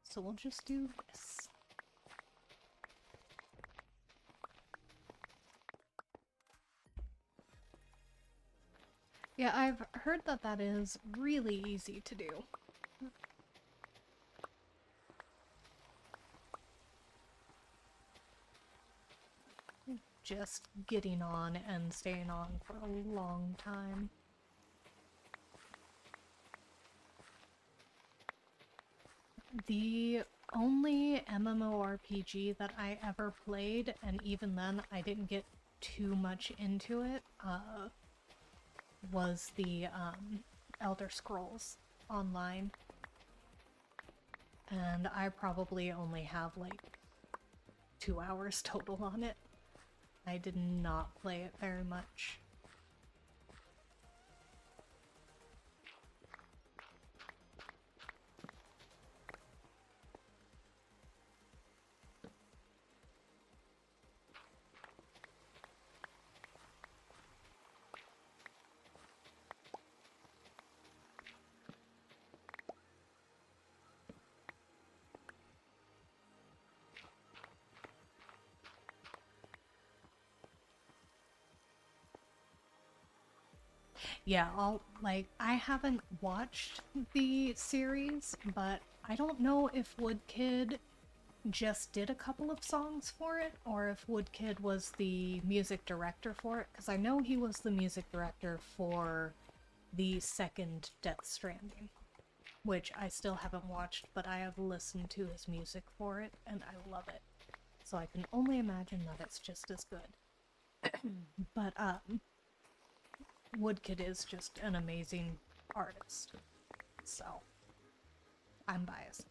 Speaker 1: So we'll just do this. Yeah, I've heard that that is really easy to do. Just getting on and staying on for a long time. The only MMORPG that I ever played, and even then I didn't get too much into it, was the Elder Scrolls Online. And I probably only have like 2 hours total on it. I did not play it very much. Yeah, I haven't watched the series, but I don't know if Woodkid just did a couple of songs for it, or if Woodkid was the music director for it, because I know he was the music director for the second Death Stranding, which I still haven't watched, but I have listened to his music for it, and I love it. So I can only imagine that it's just as good. But, Woodkid is just an amazing artist, so I'm biased.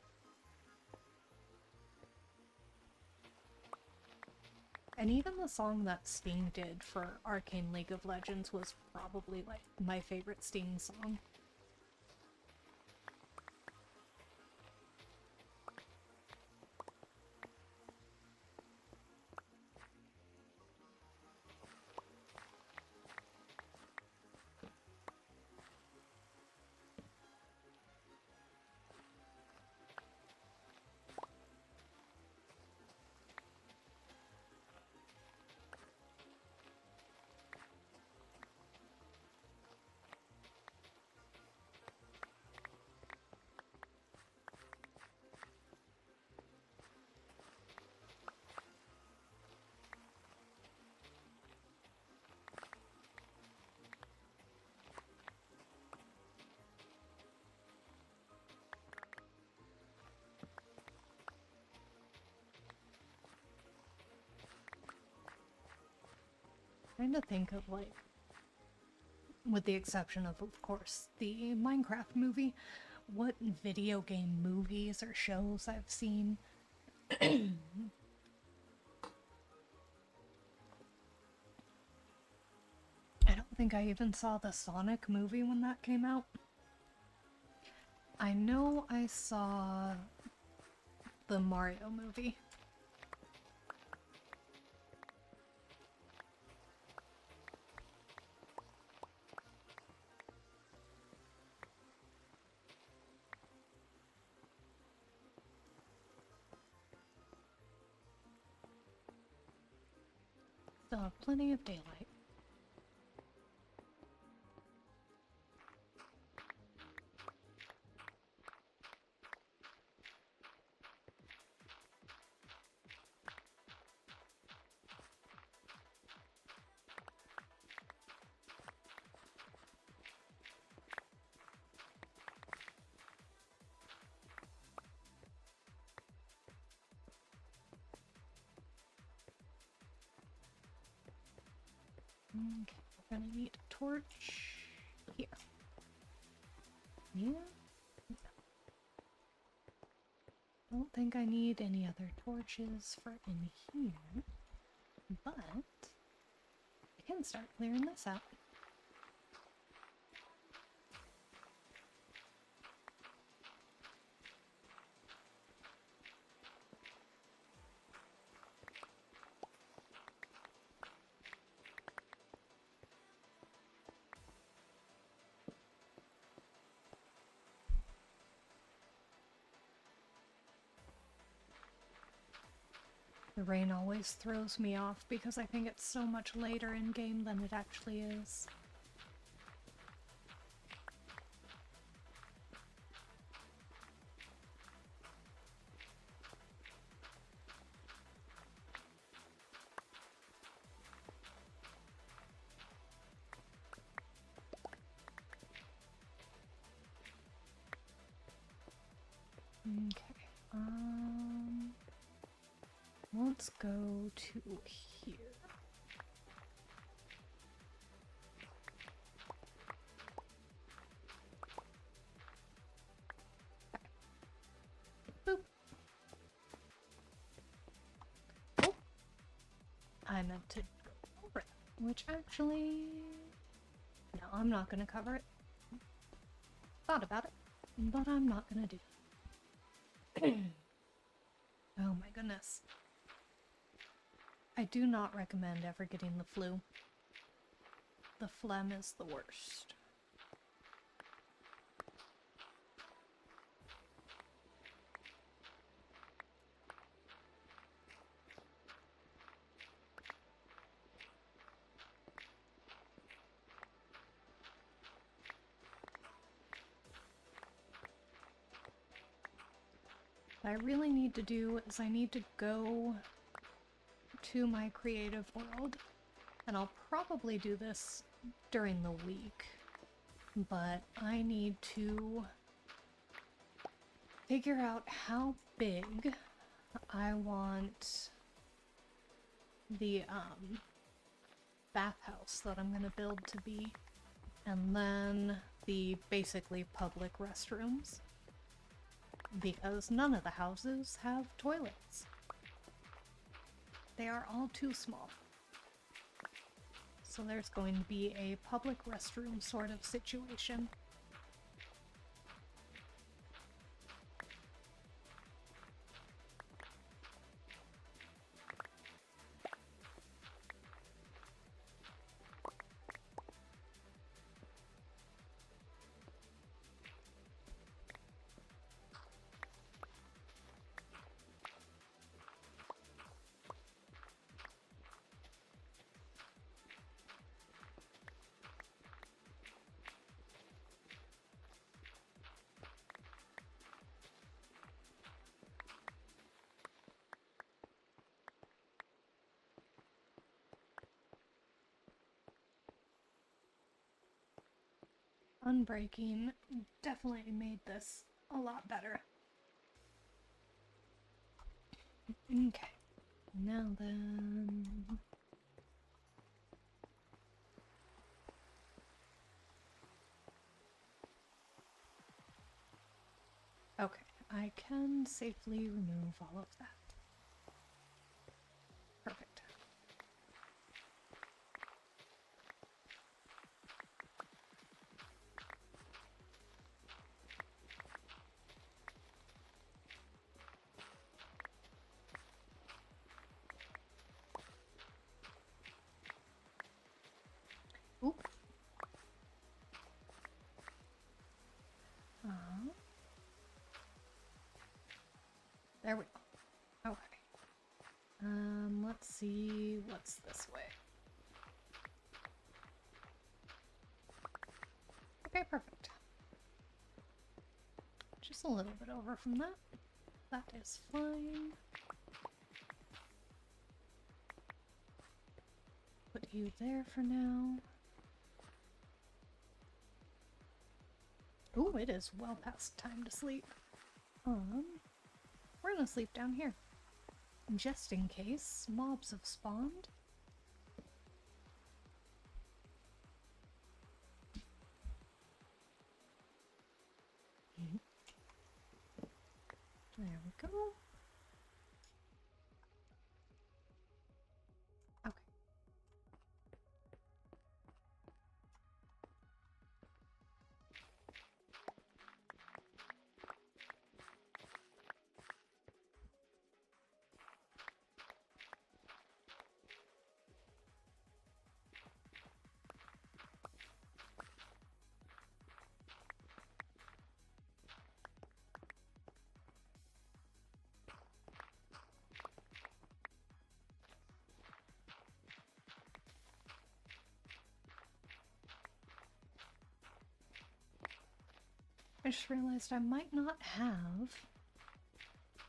Speaker 1: And even the song that Sting did for Arcane League of Legends was probably like my favorite Sting song. trying to think of, like, with the exception of course, the Minecraft movie, what video game movies or shows I've seen. I don't think I even saw the Sonic movie when that came out. I know I saw the Mario movie. Still have plenty of daylight. Okay, we're gonna need a torch here. Yeah. Don't think I need any other torches for in here, but I can start clearing this out. The rain always throws me off because I think it's so much later in game than it actually is. Okay, let's go to here. Boop. Oh, I meant to go over it, which actually, no, I'm not gonna cover it. Thought about it, but I'm not gonna do it. Oh my goodness. I do not recommend ever getting the flu. The phlegm is the worst. What I really need to do is I need to go to my creative world, and I'll probably do this during the week, but I need to figure out how big I want the bathhouse that I'm gonna build to be, and then the basically public restrooms, because none of the houses have toilets. They are all too small. So there's going to be a public restroom sort of situation. Unbreaking definitely made this a lot better. Okay, now then... I can safely remove all of that. Perfect. Oop. There we go. Okay. Let's see what's this way. Okay, perfect. Just a little bit over from that. That is fine. Put you there for now. Ooh, it is well past time to sleep. We're gonna sleep down here. Just in case mobs have spawned. There we go. Okay. I just realized I might not have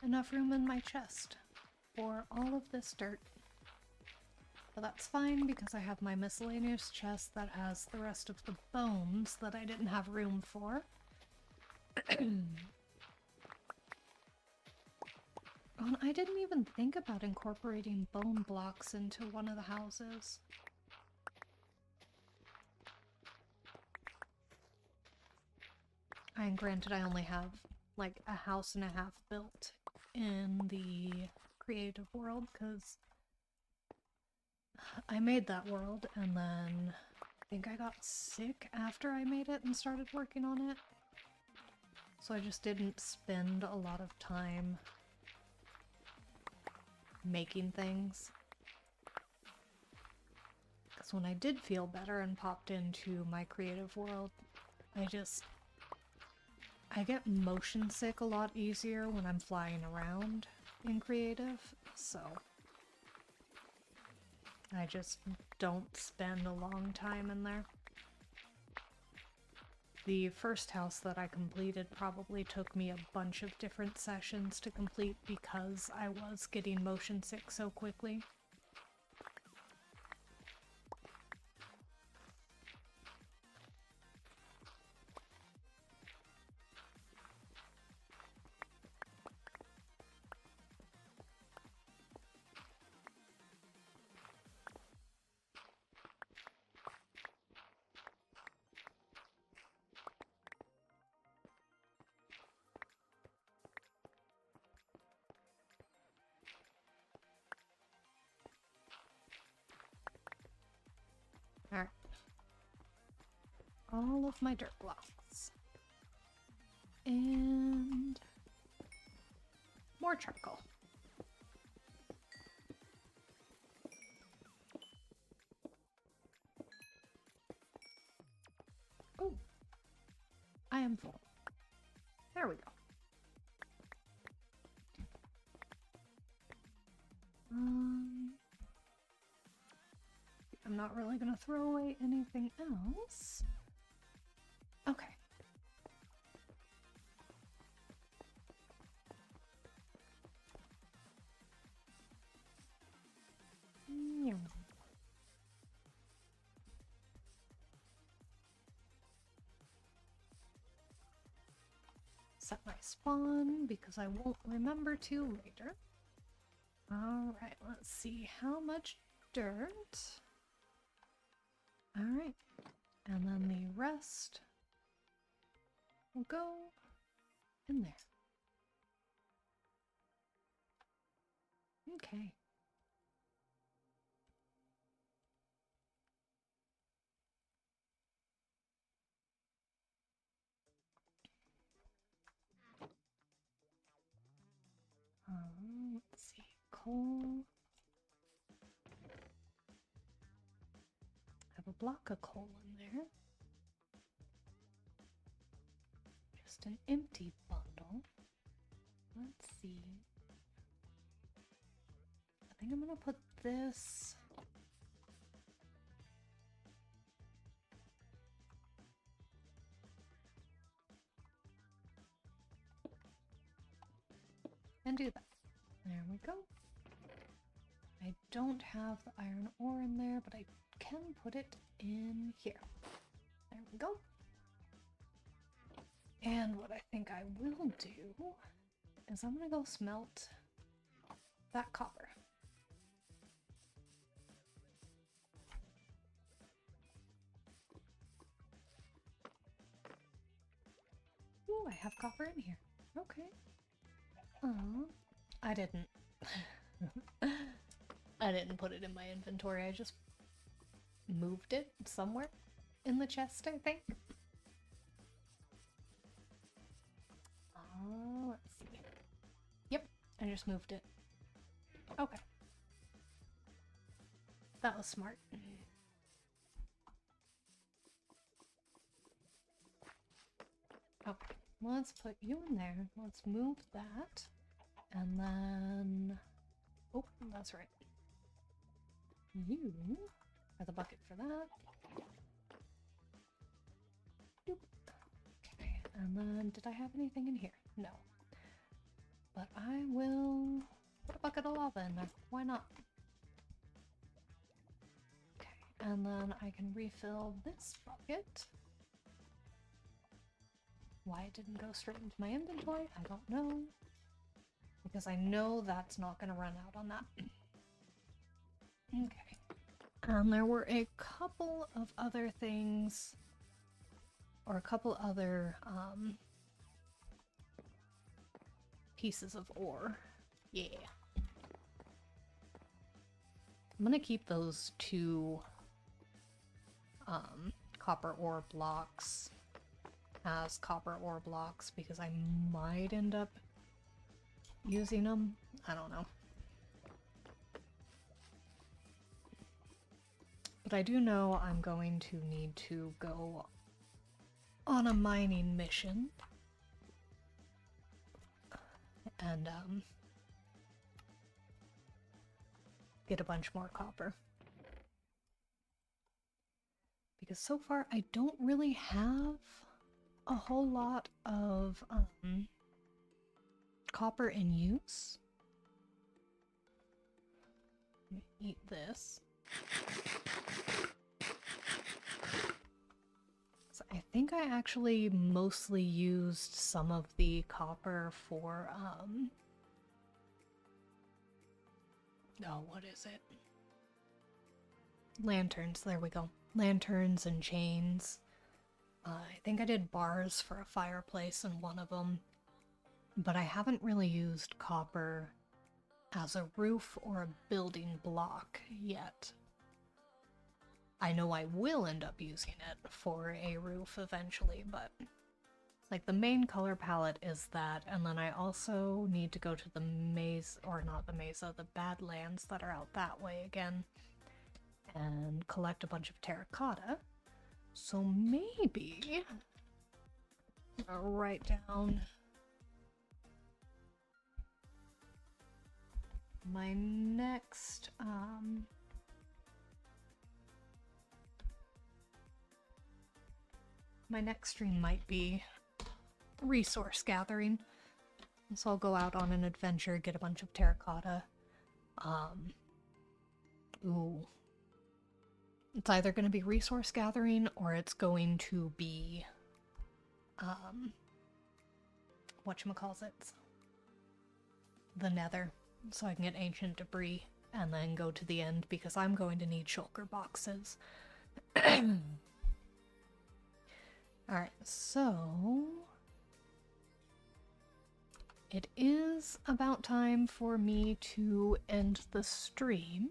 Speaker 1: enough room in my chest for all of this dirt. But that's fine because I have my miscellaneous chest that has the rest of the bones that I didn't have room for. Oh, and I didn't even think about incorporating bone blocks into one of the houses. And granted, I only have like a house and a half built in the creative world because I made that world and then I think I got sick after I made it and started working on it. So I just didn't spend a lot of time making things. Because when I did feel better and popped into my creative world, I get motion sick a lot easier when I'm flying around in creative, so I just don't spend a long time in there. The first house that I completed probably took me a bunch of different sessions to complete because I was getting motion sick so quickly. Alright. All of my dirt blocks. And more charcoal. Oh, I am full. There we go. I'm not really gonna throw away anything else. Okay. Set my spawn because I won't remember to later. Alright, let's see how much dirt. Alright, and then the rest will go in there. Okay. Let's see. Coal. I have a block of coal in there. Just an empty bundle. Let's see. I think I'm gonna put this. And do that. There we go. I don't have the iron ore in there, but I can put it in here. There we go. And what I think I will do is I'm gonna go smelt that copper. Ooh, I have copper in here. Okay. I didn't. I didn't put it in my inventory. I just moved it somewhere in the chest, I think. Let's see. Yep, I just moved it. Okay. That was smart. Okay, let's put you in there. Let's move that. And then... Oh, that's right. You are the bucket for that. Doop. Okay, and then did I have anything in here? No. But I will put a bucket of lava in there. Why not? Okay, and then I can refill this bucket. Why it didn't go straight into my inventory, I don't know. Because I know that's not going to run out on that. Okay. There were a couple of other things, or a couple other pieces of ore. Yeah. I'm gonna keep those two copper ore blocks as copper ore blocks because I might end up using them. I don't know. But I do know I'm going to need to go on a mining mission. And get a bunch more copper. Because so far I don't really have a whole lot of copper in use. Let me eat this. So I think I actually mostly used some of the copper for oh, what is it? Lanterns, there we go. Lanterns and chains. I think I did bars for a fireplace in one of them, but I haven't really used copper as a roof or a building block yet. I know I will end up using it for a roof eventually, but like the main color palette is that, and then I also need to go to the maze, or not the mesa, the Badlands that are out that way again, and collect a bunch of terracotta. So maybe I'll write down my next stream might be resource gathering. So I'll go out on an adventure, get a bunch of terracotta. Ooh. It's either going to be resource gathering or it's going to be whatchamacallit? The Nether. So I can get ancient debris and then go to the end because I'm going to need shulker boxes. Alright, so it is about time for me to end the stream.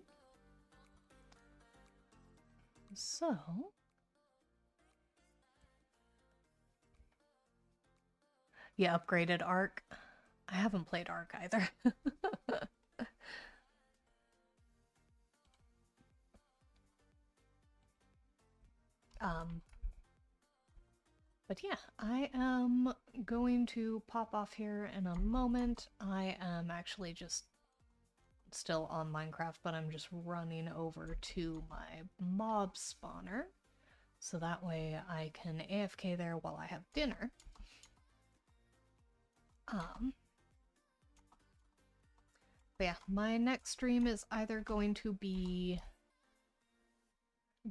Speaker 1: So, you upgraded Ark. I haven't played Ark either. But yeah, I am going to pop off here in a moment. I am actually just still on Minecraft, but I'm just running over to my mob spawner, so that way I can AFK there while I have dinner. But yeah, my next stream is either going to be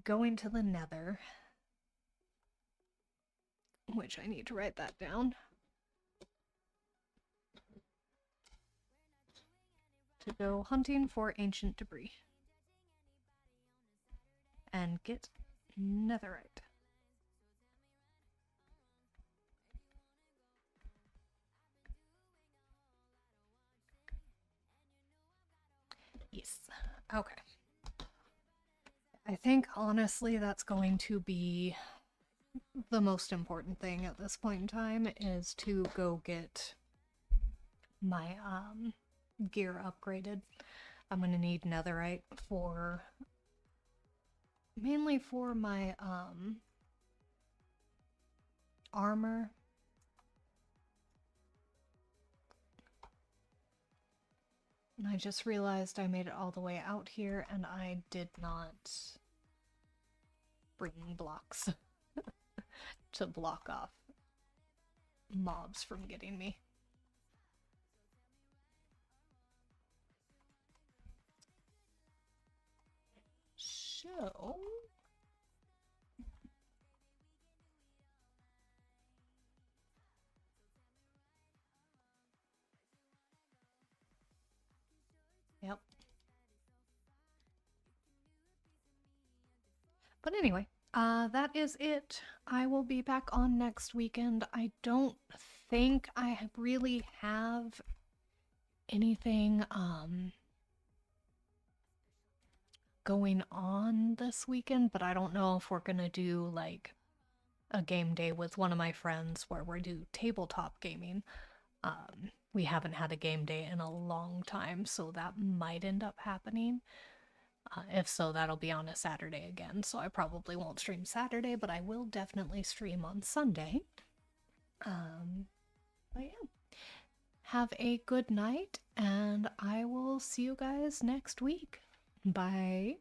Speaker 1: going to the Nether, which I need to write that down, to go hunting for ancient debris and get netherite. Yes. Okay. I think honestly that's going to be the most important thing at this point in time, is to go get my gear upgraded. I'm gonna need netherite for mainly for my armor. I just realized I made it all the way out here and I did not bring blocks to block off mobs from getting me. So yep. But anyway, that is it. I will be back on next weekend. I don't think I really have anything going on this weekend, but I don't know if we're gonna do like a game day with one of my friends where we do tabletop gaming. We haven't had a game day in a long time, so that might end up happening. If so, that'll be on a Saturday again, so I probably won't stream Saturday, but I will definitely stream on Sunday. But yeah. Have a good night, and I will see you guys next week. Bye.